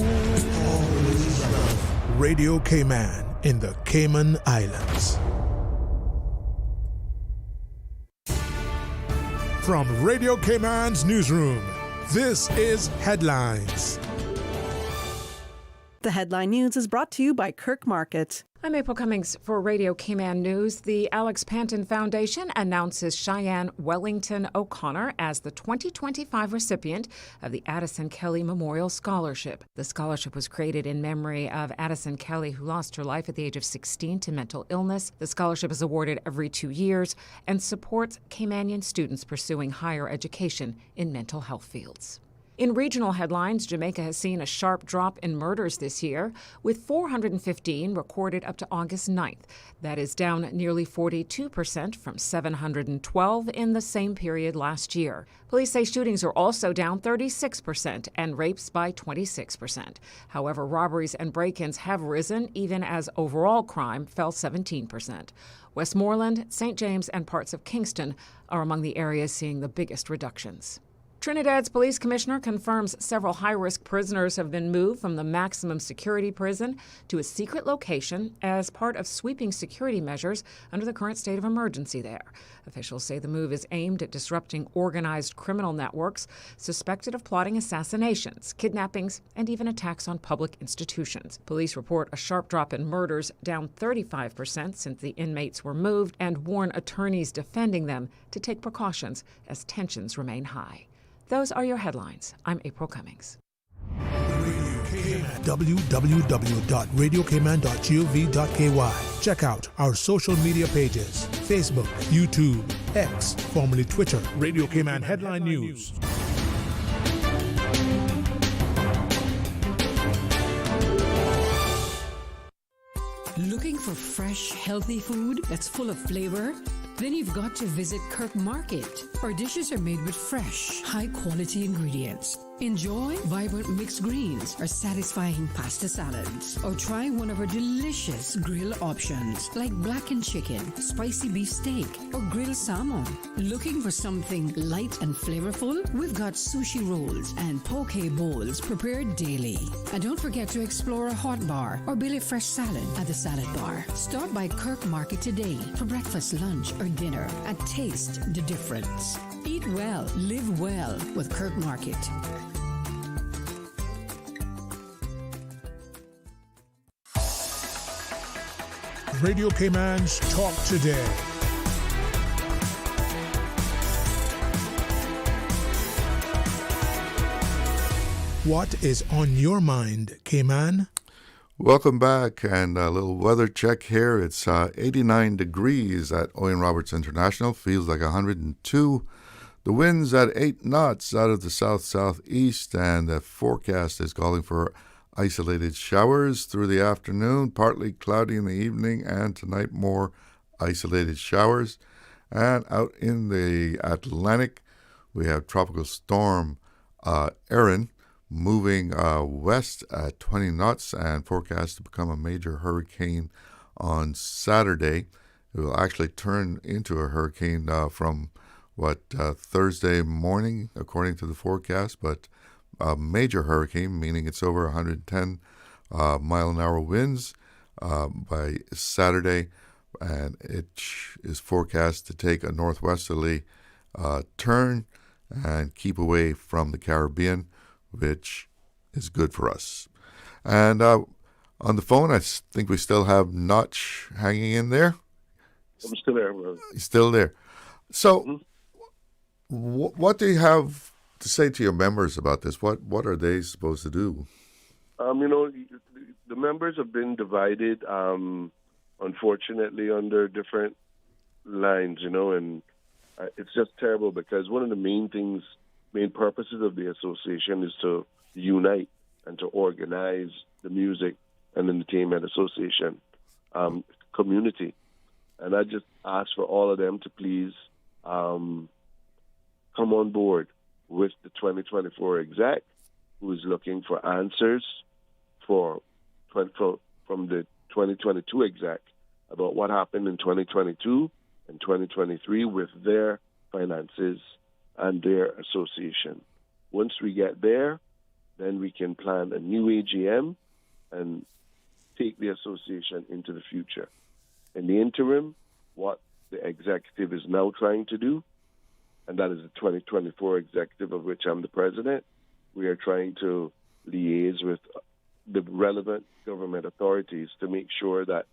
Radio Cayman in the Cayman Islands. From Radio Cayman's newsroom, this is Headlines. The headline news is brought to you by Kirk Market. I'm April Cummings for Radio Cayman News. The Alex Panton Foundation announces Cheyenne Wellington O'Connor as the 2025 recipient of the Addison Kelly Memorial Scholarship. The scholarship was created in memory of Addison Kelly, who lost her life at the age of 16 to mental illness. The scholarship is awarded every 2 years and supports Caymanian students pursuing higher education in mental health fields. In regional headlines, Jamaica has seen a sharp drop in murders this year, with 415 recorded up to August 9th. That is down nearly 42% from 712 in the same period last year. Police say shootings are also down 36% and rapes by 26%. However, robberies and break-ins have risen, even as overall crime fell 17%. Westmoreland, St. James, and parts of Kingston are among the areas seeing the biggest reductions. Trinidad's police commissioner confirms several high-risk prisoners have been moved from the maximum security prison to a secret location as part of sweeping security measures under the current state of emergency there. Officials say the move is aimed at disrupting organized criminal networks suspected of plotting assassinations, kidnappings, and even attacks on public institutions. Police report a sharp drop in murders, down 35% since the inmates were moved, and warn attorneys defending them to take precautions as tensions remain high. Those are your headlines. I'm April Cummings. www.radiocayman.gov.ky. Check out our social media pages: Facebook, YouTube, X, formerly Twitter, Radio Cayman Headline News. Looking for fresh, healthy food that's full of flavor? Then you've got to visit Kirk Market. Our dishes are made with fresh, high-quality ingredients. Enjoy vibrant mixed greens or satisfying pasta salads. Or try one of our delicious grill options like blackened chicken, spicy beef steak, or grilled salmon. Looking for something light and flavorful? We've got sushi rolls and poke bowls prepared daily. And don't forget to explore a hot bar or Billy Fresh salad at the salad bar. Stop by Kirk Market today for breakfast, lunch, or dinner and taste the difference. Eat well, live well with Kirk Market. Radio Cayman's Talk Today. What is on your mind, Cayman? Welcome back, and a little weather check here. It's 89 degrees at Owen Roberts International. Feels like 102. The wind's at 8 knots out of the south-southeast, and the forecast is calling for isolated showers through the afternoon, partly cloudy in the evening, and tonight more isolated showers. And out in the Atlantic, we have tropical storm Erin moving west at 20 knots and forecast to become a major hurricane on Saturday. It will actually turn into a hurricane from Thursday morning, according to the forecast, but a major hurricane, meaning it's over 110 mile-an-hour winds by Saturday, and it is forecast to take a northwesterly turn and keep away from the Caribbean, which is good for us. And on the phone, I think we still have Notch hanging in there. I'm still there, bro. He's still there. So what do you have to say to your members about this? What are they supposed to do? The members have been divided, unfortunately, under different lines, and it's just terrible because one of the main purposes of the association is to unite and to organize the music and entertainment association community. And I just ask for all of them to please come on board with the 2024 exec, who is looking for answers from the 2022 exec about what happened in 2022 and 2023 with their finances and their association. Once we get there, then we can plan a new AGM and take the association into the future. In the interim, what the executive is now trying to do, and that is the 2024 executive of which I'm the president, we are trying to liaise with the relevant government authorities to make sure that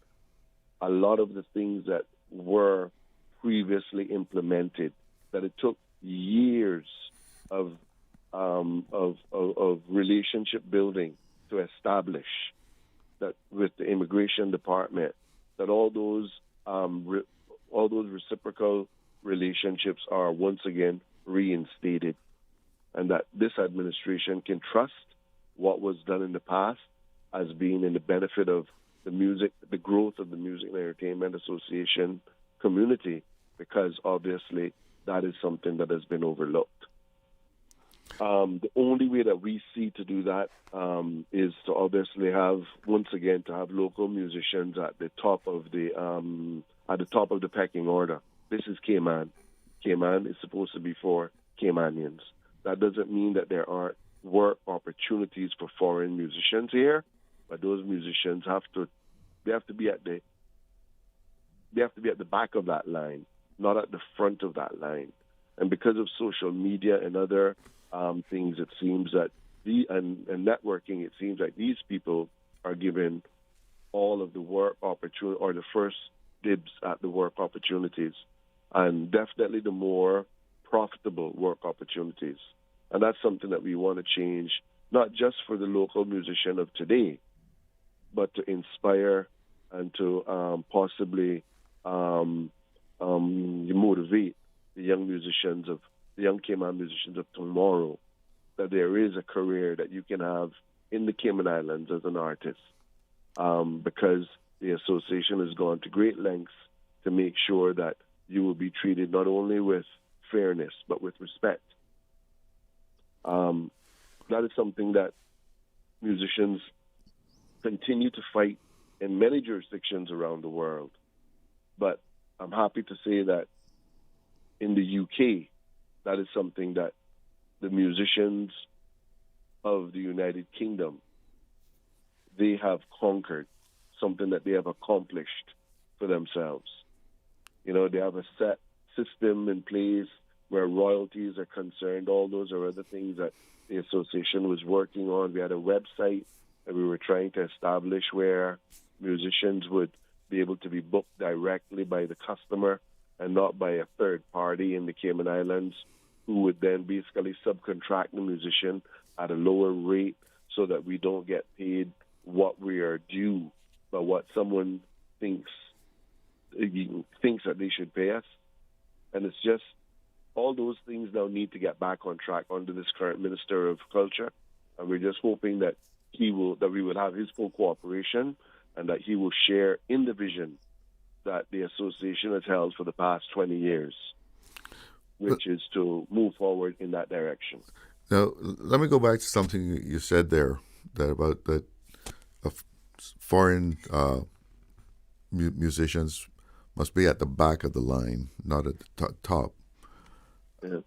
a lot of the things that were previously implemented, that it took years of relationship building to establish, that with the immigration department, that all those reciprocal relationships are once again reinstated, and that this administration can trust what was done in the past as being in the benefit of the growth of the Music and Entertainment Association community, because obviously that is something that has been overlooked. The only way that we see to do that is to obviously have local musicians at the top of the pecking order. This is Cayman. Cayman is supposed to be for Caymanians. That doesn't mean that there aren't work opportunities for foreign musicians here, but those musicians have to be at the back of that line, not at the front of that line. And because of social media and other things, it seems that and networking, it seems like these people are given all of the work opportunity, or the first dibs at the work opportunities, and definitely the more profitable work opportunities. And that's something that we want to change, not just for the local musician of today, but to inspire and to possibly motivate the young Cayman musicians of tomorrow, that there is a career that you can have in the Cayman Islands as an artist, because the association has gone to great lengths to make sure that you will be treated not only with fairness but with respect. That is something that musicians continue to fight in many jurisdictions around the world. But I'm happy to say that in the UK, that is something that the musicians of the United Kingdom, they have conquered, something that they have accomplished for themselves. You know, they have a set system in place where royalties are concerned. All those are other things that the association was working on. We had a website that we were trying to establish where musicians would be able to be booked directly by the customer and not by a third party in the Cayman Islands, who would then basically subcontract the musician at a lower rate so that we don't get paid what we are due, but what someone thinks that they should pay us. And it's just all those things now need to get back on track under this current Minister of Culture, and we're just hoping that we will have his full cooperation and that he will share in the vision that the association has held for the past 20 years, which is to move forward in that direction. Now, let me go back to something you said there, that foreign musicians must be at the back of the line, not at the top. Yeah.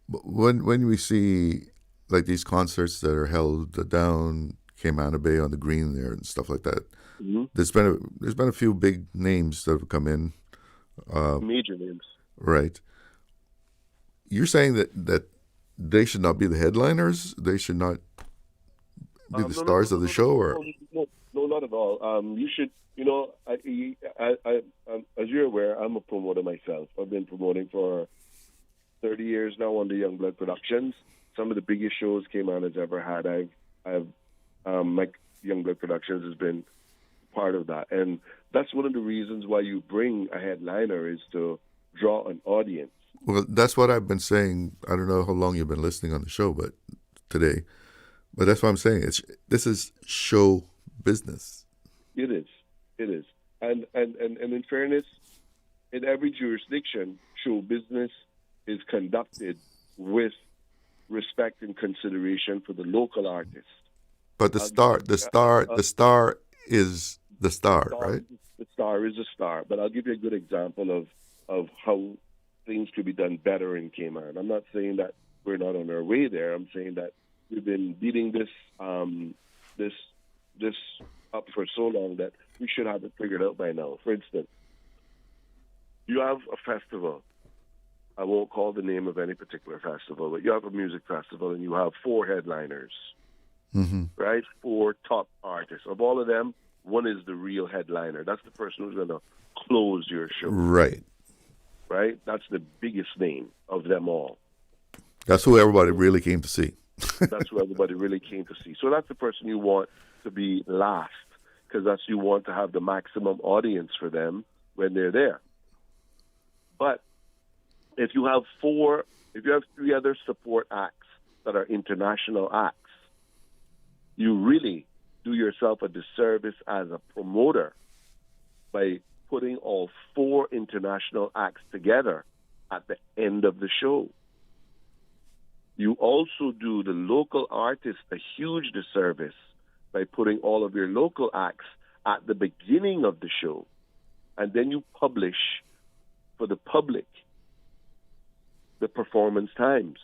When we see like these concerts that are held down Cayman Bay on the green there and stuff like that, mm-hmm. there's been a few big names that have come in. Major names. Right. You're saying that they should not be the headliners? They should not be the stars of the show? Or No, not at all. You should, as you're aware, I'm a promoter myself. I've been promoting for 30 years now under Youngblood Productions. Some of the biggest shows Cayman has ever had. My Youngblood Productions has been part of that. And that's one of the reasons why you bring a headliner, is to draw an audience. Well, that's what I've been saying. I don't know how long you've been listening on the show, but today. But that's what I'm saying. This is show business. It is. And in fairness, in every jurisdiction, show business is conducted with respect and consideration for the local artist. But the star is the star, right? The star is a star. But I'll give you a good example of how things could be done better in Cayman. I'm not saying that we're not on our way there. I'm saying that we've been beating this up for so long that we should have it figured out by now. For instance, you have a festival. I won't call the name of any particular festival, but you have a music festival and you have 4 headliners, mm-hmm. right? 4 top artists. Of all of them, one is the real headliner. That's the person who's going to close your show. Right. Right? That's the biggest name of them all. That's who everybody really came to see. That's who everybody really came to see. So that's the person you want to be last, because that's you want to have the maximum audience for them when they're there. But if you have 3 other support acts that are international acts, you really do yourself a disservice as a promoter by putting all 4 international acts together at the end of the show. You also do the local artists a huge disservice by putting all of your local acts at the beginning of the show, and then you publish for the public the performance times.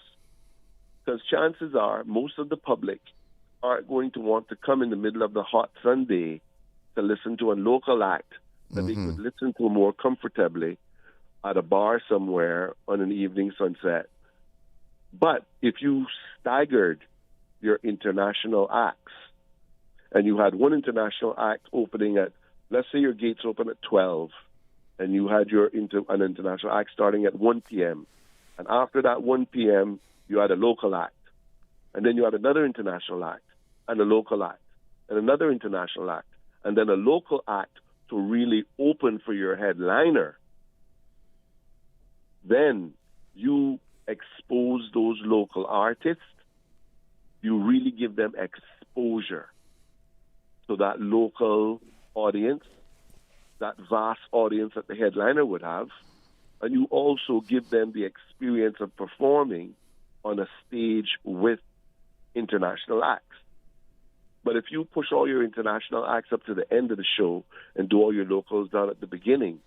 Because chances are most of the public aren't going to want to come in the middle of the hot Sunday to listen to a local act that they could listen to more comfortably at a bar somewhere on an evening sunset. But if you staggered your international acts and you had one international act opening at, let's say your gates open at 12, and you had an international act starting at 1 p.m., and after that 1 p.m., you had a local act, and then you had another international act, and a local act, and another international act, and then a local act to really open for your headliner, then you expose those local artists. You really give them exposure to that local audience, that vast audience that the headliner would have, and you also give them the experience of performing on a stage with international acts. But if you push all your international acts up to the end of the show and do all your locals down at the beginning,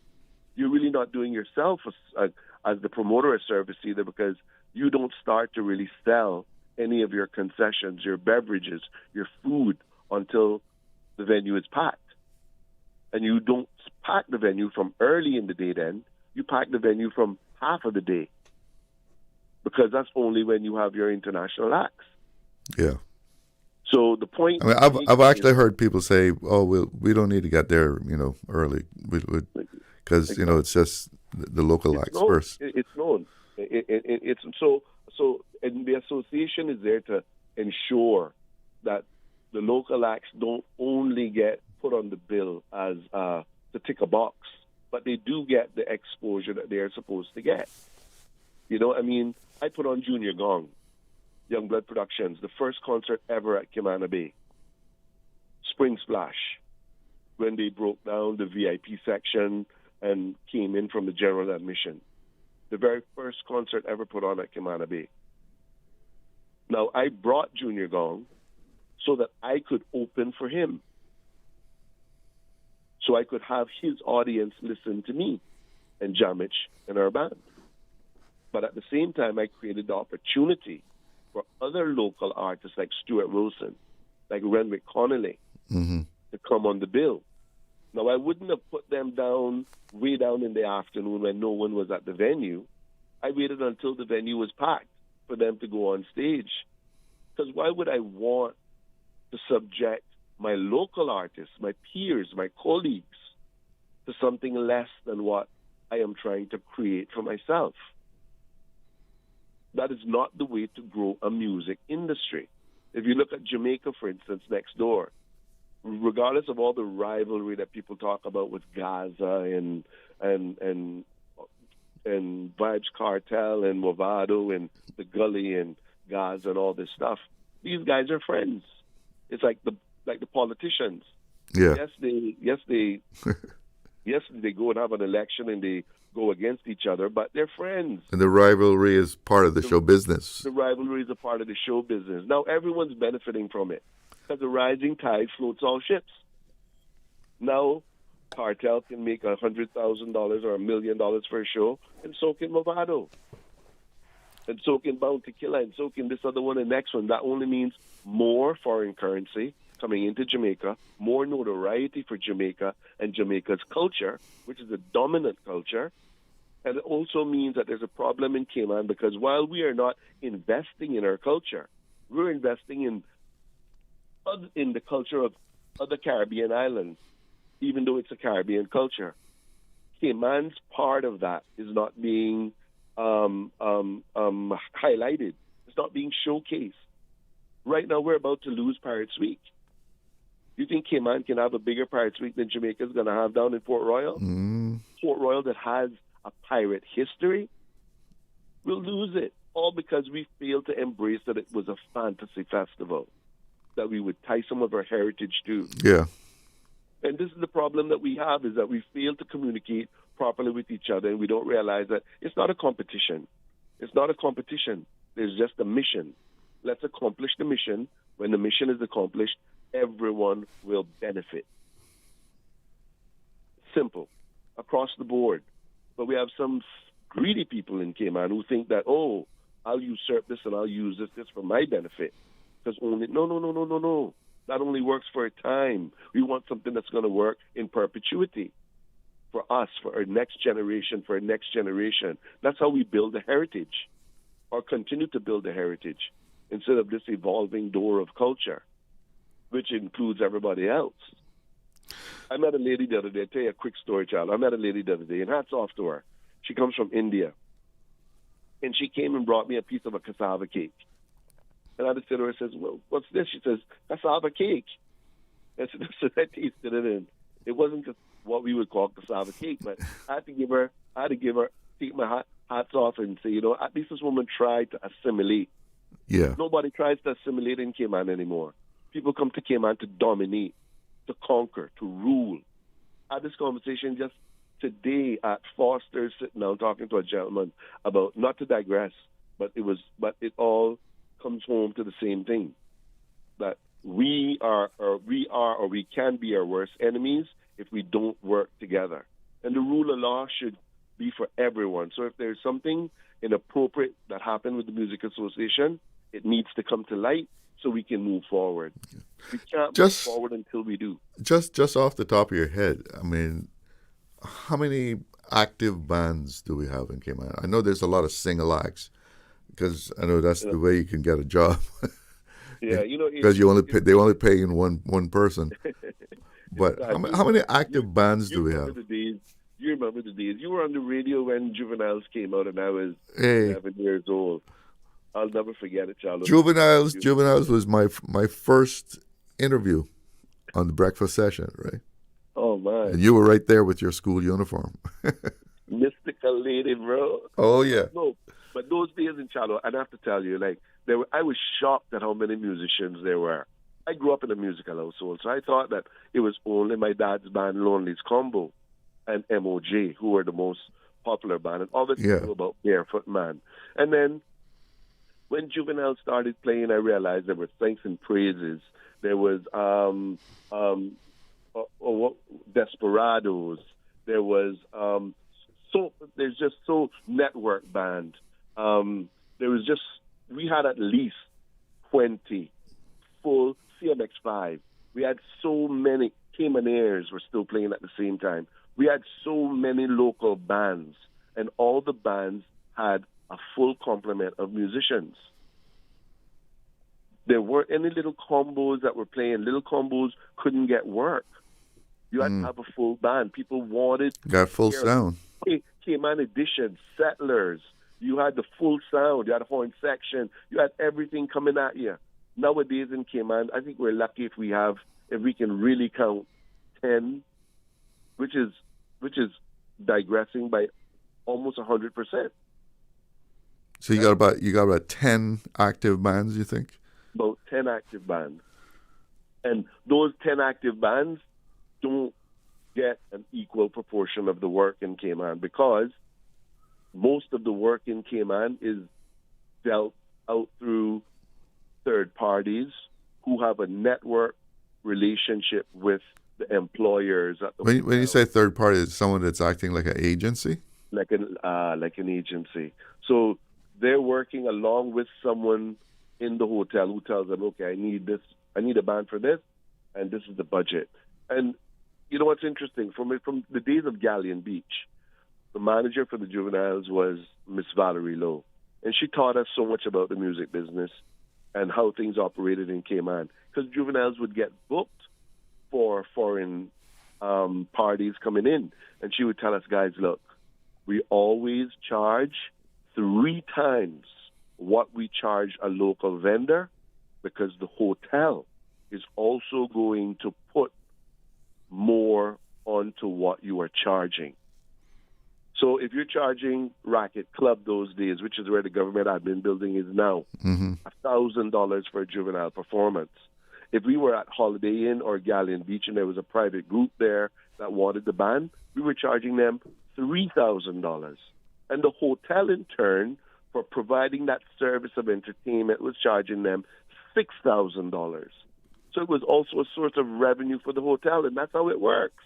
you're really not doing yourself as the promoter a service either, because you don't start to really sell any of your concessions, your beverages, your food until the venue is packed. And you don't pack the venue from early in the day then, you pack the venue from half of the day, because that's only when you have your international acts. Yeah. So the point... I mean, I've actually heard people say, oh, we don't need to get there, early. Because, it's just the local acts known. First. It's known. It's so, and the association is there to ensure that the local acts don't only get put on the bill as to tick a box, but they do get the exposure that they're supposed to get. I put on Junior Gong, Youngblood Productions, the first concert ever at Cayman Bay. Spring Splash, when they broke down the VIP section and came in from the general admission. The very first concert ever put on at Cayman Bay. Now, I brought Junior Gong so that I could open for him, so I could have his audience listen to me and Jamich and our band. But at the same time, I created the opportunity for other local artists like Stuart Wilson, like Renwick Connolly, to come on the bill. Now, I wouldn't have put them down way down in the afternoon when no one was at the venue. I waited until the venue was packed for them to go on stage. Because why would I want to subject my local artists, my peers, my colleagues, to something less than what I am trying to create for myself? That is not the way to grow a music industry. If you look at Jamaica, for instance, next door, regardless of all the rivalry that people talk about with Gaza and Vibes Cartel and Movado and the Gully and Gaza and all this stuff, these guys are friends. It's like the politicians. Yeah. Yes, they go and have an election and they go against each other, but they're friends. And the rivalry is part of the show business. The rivalry is a part of the show business. Now everyone's benefiting from it, because the rising tide floats all ships. Now, Cartel can make $100,000 or $1 million for a show, and so can Movado, and so can Bounty Killer, and so can this other one and next one. That only means more foreign currency coming into Jamaica, more notoriety for Jamaica and Jamaica's culture, which is a dominant culture. And it also means that there's a problem in Cayman, because while we are not investing in our culture, we're investing in the culture of other Caribbean islands, even though it's a Caribbean culture. Cayman's part of that is not being highlighted. It's not being showcased. Right now, we're about to lose Pirates Week. You think Cayman can have a bigger Pirates Week than Jamaica's going to have down in Port Royal? Port Royal, that has a pirate history, we'll lose it, all because we failed to embrace that it was a fantasy festival that we would tie some of our heritage to. Yeah. And this is the problem that we have, is that we fail to communicate properly with each other, and we don't realize that it's not a competition. It's not a competition. There's just a mission. Let's accomplish the mission. When the mission is accomplished, everyone will benefit. Simple. Across the board. But we have some greedy people in Cayman who think that, I'll usurp this and I'll use this for my benefit. Because no. That only works for a time. We want something that's going to work in perpetuity for us, for our next generation, That's how we build a heritage or continue to build a heritage instead of this evolving door of culture, which includes everybody else. I met a lady the other day. I'll tell you a quick story, child. I met a lady the other day, and hats off to her. She comes from India. And she came and brought me a piece of a cassava cake. And I just said to her, I says, well, what's this? She says, cassava cake. And so I tasted it, and it wasn't what we would call cassava cake, but I had to take my hats off and say, at least this woman tried to assimilate. Yeah. Nobody tries to assimilate in Cayman anymore. People come to Cayman to dominate, to conquer, to rule. I had this conversation just today at Foster's, sitting down talking to a gentleman about, not to digress, but it all comes home to the same thing, that we can be our worst enemies if we don't work together. And the rule of law should be for everyone. So if there's something inappropriate that happened with the Music Association, it needs to come to light so we can move forward. We can't move forward until we do. Just off the top of your head, I mean, how many active bands do we have in Cayman? I know there's a lot of single acts, because I know that's the way you can get a job. Yeah, because they only pay in one person. But how many active bands do we have? You remember the days. You were on the radio when Juveniles came out, and I was 11 years old. I'll never forget it, child. Juveniles was my first interview on the breakfast session, right? Oh, my. And you were right there with your school uniform. Mystical lady, bro. Oh, yeah. No, but those days in Chalo, I'd have to tell you, I was shocked at how many musicians there were. I grew up in a musical household, so I thought that it was only my dad's band, Lonely's Combo, and MOJ, who were the most popular band, and obviously knew about Barefoot Man. And then when Juvenile started playing, I realized there were thanks and praises. There was Desperados. There was there's just so network band. We had at least 20 full CMX5. We had so many Caymanaires were still playing at the same time. We had so many local bands, and all the bands had a full complement of musicians. There weren't any little combos that were playing. Little combos couldn't get work. You had to have a full band. People wanted... Got full sound. Cayman Edition, Settlers. You had the full sound. You had a horn section. You had everything coming at you. Nowadays in Cayman, I think we're lucky if we can really count 10, which is digressing by almost 100%. So you got about 10 active bands, you think? About 10 active bands. And those 10 active bands don't get an equal proportion of the work in Cayman, because most of the work in Cayman is dealt out through third parties who have a network relationship with the employers. When you say third party, it's someone that's acting like an agency? Like an agency. So they're working along with someone in the hotel who tells them, okay, I need a band for this, and this is the budget. And you know what's interesting? From the days of Galleon Beach, the manager for the Juveniles was Miss Valerie Lowe. And she taught us so much about the music business and how things operated in Cayman. Because Juveniles would get booked for foreign parties coming in. And she would tell us, guys, look, we always charge 3 times what we charge a local vendor, because the hotel is also going to put more onto what you are charging. So if you're charging Racket Club those days, which is where the government admin building is now, $1,000 for a Juvenile performance. If we were at Holiday Inn or Galleon Beach and there was a private group there that wanted the band, we were charging them $3,000. And the hotel, in turn, for providing that service of entertainment, was charging them $6,000. So it was also a source of revenue for the hotel, and that's how it works.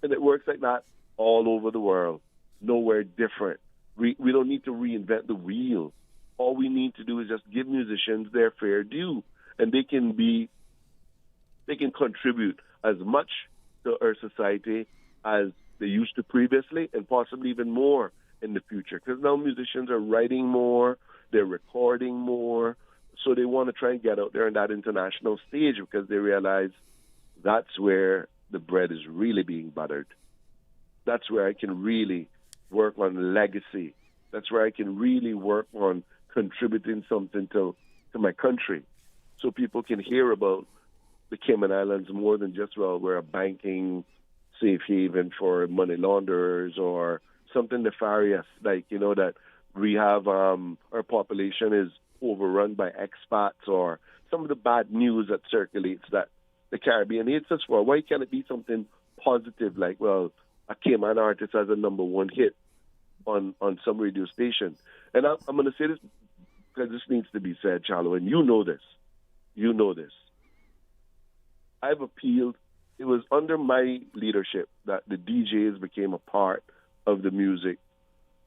And it works like that all over the world. Nowhere different. We don't need to reinvent the wheel. All we need to do is just give musicians their fair due, and they can contribute as much to our society as they used to previously, and possibly even more in the future. Because now musicians are writing more, they're recording more, so they want to try and get out there on that international stage because they realize that's where the bread is really being buttered. That's where I can really work on legacy. That's where I can really work on contributing something to my country, so people can hear about the Cayman Islands more than just, well, we're a banking safe haven for money launderers or something nefarious, like, that we have our population is overrun by expats or some of the bad news that circulates that the Caribbean hates us for. Why can't it be something positive, like, well, a Cayman artist has a #1 hit on some radio station? And I'm going to say this because this needs to be said, Charlo, and you know this. I've appealed. It was under my leadership that the DJs became a part of the music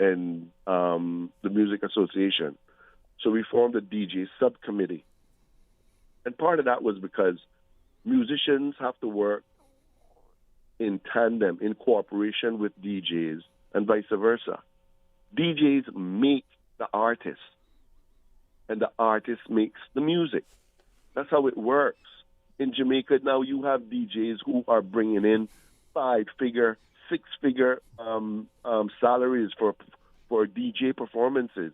and the Music Association. So we formed a DJ subcommittee. And part of that was because musicians have to work in tandem, in cooperation with DJs, and vice versa. DJs make the artist, and the artist makes the music. That's how it works. In Jamaica now, you have DJs who are bringing in 5-figure, 6-figure salaries for DJ performances.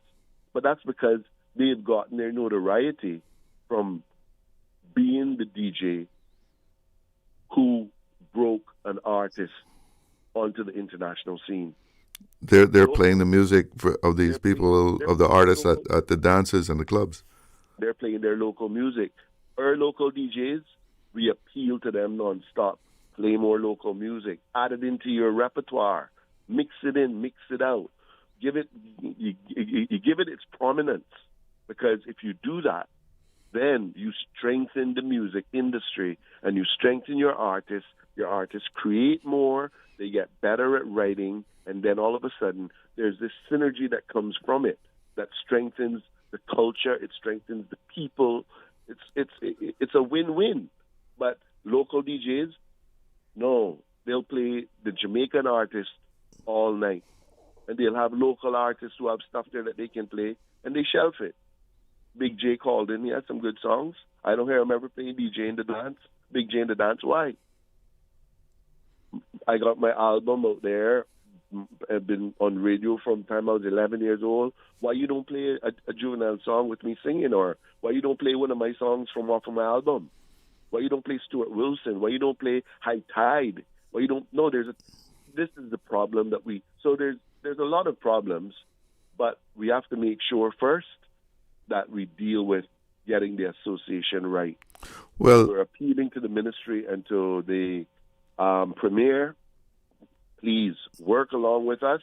But that's because they've gotten their notoriety from being the DJ who broke an artist onto the international scene. They're playing the music of these people, of the artists at the dances and the clubs. They're playing their local music. Our local DJs, we appeal to them nonstop. Play more local music. Add it into your repertoire. Mix it in, mix it out. You give it its prominence, because if you do that, then you strengthen the music industry and you strengthen your artists. Your artists create more, they get better at writing, and then all of a sudden there's this synergy that comes from it that strengthens the culture, it strengthens the people. It's a win-win. But local DJs, no, they'll play the Jamaican artists all night, and they'll have local artists who have stuff there that they can play, and they shelf it. Big J called in, he had some good songs. I don't hear him ever playing DJ in the dance. Big J in the dance, why? I got my album out there. I've been on radio from the time I was 11 years old. Why you don't play a Juvenile song with me singing? Or why you don't play one of my songs from off of my album? Why you don't play Stuart Wilson? Why you don't play High Tide? Why you don't? No, this is the problem that so there's a lot of problems, but we have to make sure first that we deal with getting the association right. Well, we're appealing to the ministry and to the premier. Please work along with us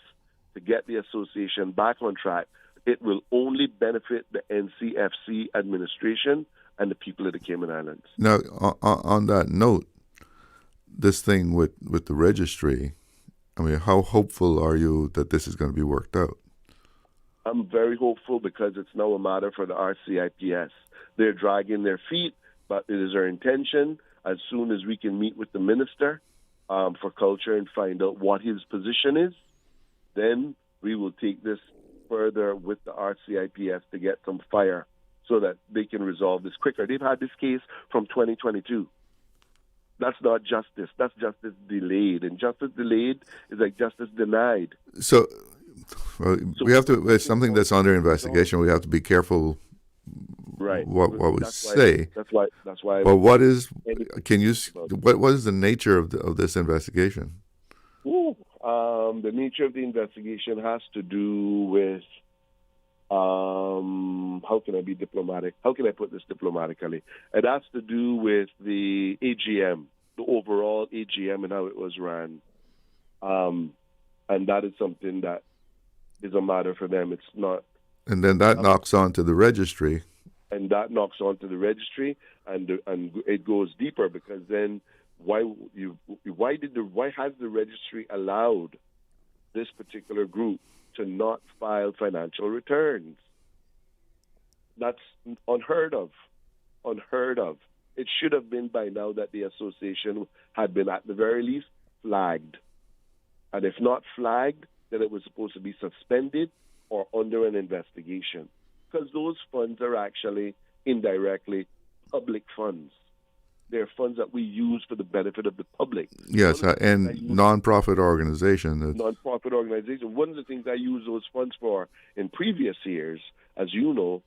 to get the association back on track. It will only benefit the NCFC administration and the people of the Cayman Islands. Now, on that note, this thing with the registry, I mean, how hopeful are you that this is going to be worked out? I'm very hopeful because it's now a matter for the RCIPS. They're dragging their feet, but it is our intention, as soon as we can meet with the minister for culture and find out what his position is, then we will take this further with the RCIPS to get some fire so that they can resolve this quicker. They've had this case from 2022. That's not justice. That's justice delayed. And justice delayed is like justice denied. So we have to, it's something that's under investigation. We have to be careful what we say. That's why. But what is the nature of this investigation? The nature of the investigation has to do with how can I be diplomatic? How can I put this diplomatically? It has to do with the AGM, the overall AGM, and how it was run. And that is something that is a matter for them. It's not. And then that knocks on to the registry. And that knocks on to the registry, and it goes deeper, because then why has the registry allowed this particular group to not file financial returns? That's unheard of. Unheard of. It should have been by now that the association had been at the very least flagged. And if not flagged, then it was supposed to be suspended or under an investigation. Because those funds are actually indirectly public funds. They're funds that we use for the benefit of the public. Yes, and non-profit organization. Non-profit organization. One of the things I used those funds for in previous years, as you know,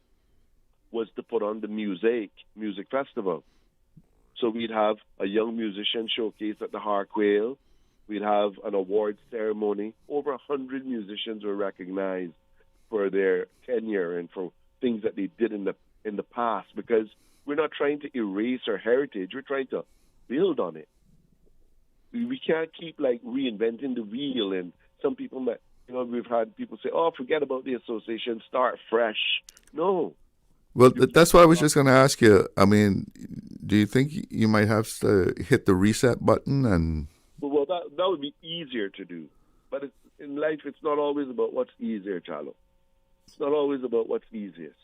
was to put on the music festival. So we'd have a young musician showcase at the Harquail. We'd have an awards ceremony. Over 100 musicians were recognized for their tenure and for things that they did in the past, because we're not trying to erase our heritage. We're trying to build on it. We can't keep reinventing the wheel. And some people we've had people say, "Oh, forget about the association, start fresh." No. Well, that's why I was just going to ask you. I mean, do you think you might have to hit the reset button? And well, that would be easier to do. But in life, it's not always about what's easier, Chalo. It's not always about what's easiest.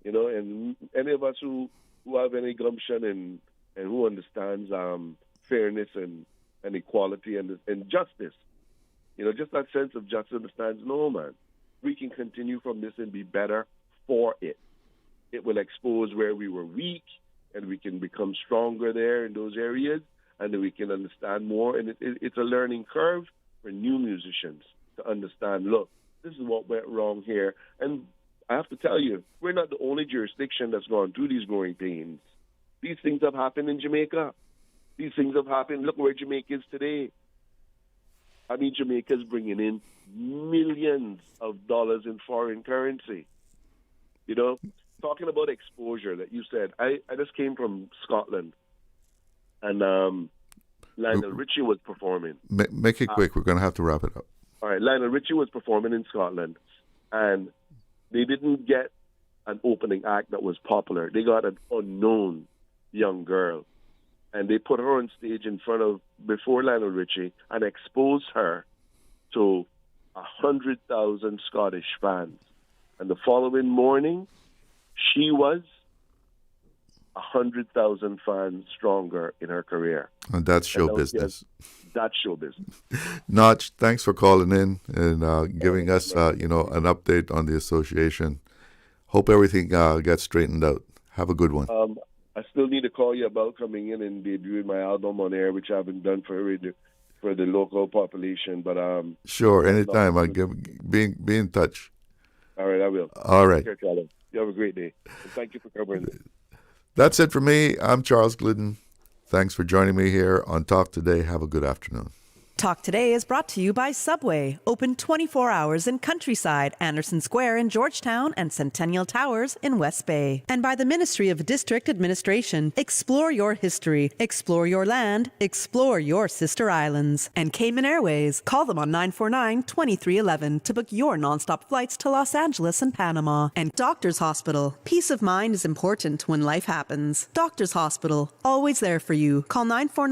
And any of us who have any gumption and who understands fairness and equality and justice, just that sense of justice understands, no, man, we can continue from this and be better for it. It will expose where we were weak, and we can become stronger there in those areas, and then we can understand more. And it's a learning curve for new musicians to understand, look, this is what went wrong here. And I have to tell you, we're not the only jurisdiction that's gone through these growing pains. These things have happened in Jamaica. These things have happened. Look where Jamaica is today. I mean, Jamaica's bringing in millions of dollars in foreign currency. Talking about exposure that you said, I just came from Scotland, and Lionel Richie was performing. Make it quick. We're going to have to wrap it up. All right, Lionel Richie was performing in Scotland, and they didn't get an opening act that was popular. They got an unknown young girl, and they put her on stage before Lionel Richie and exposed her to 100,000 Scottish fans. And the following morning, she was 100,000 fans stronger in her career. And that's show business. That's show business. Notch, thanks for calling in and giving us, an update on the association. Hope everything gets straightened out. Have a good one. I still need to call you about coming in and debuting my album on air, which I haven't done for the local population. But sure, anytime. Be in touch. All right, I will. All right. Take care, you have a great day. And thank you for covering it. That's it for me. I'm Charles Glidden. Thanks for joining me here on Talk Today. Have a good afternoon. Talk Today is brought to you by Subway, open 24 hours in Countryside, Anderson Square in Georgetown, and Centennial Towers in West Bay. And by the Ministry of District Administration. Explore your history, explore your land, explore your sister islands. And Cayman Airways. Call them on 949-2311 to book your nonstop flights to Los Angeles and Panama. And Doctors Hospital. Peace of mind is important when life happens. Doctors Hospital, always there for you. Call 949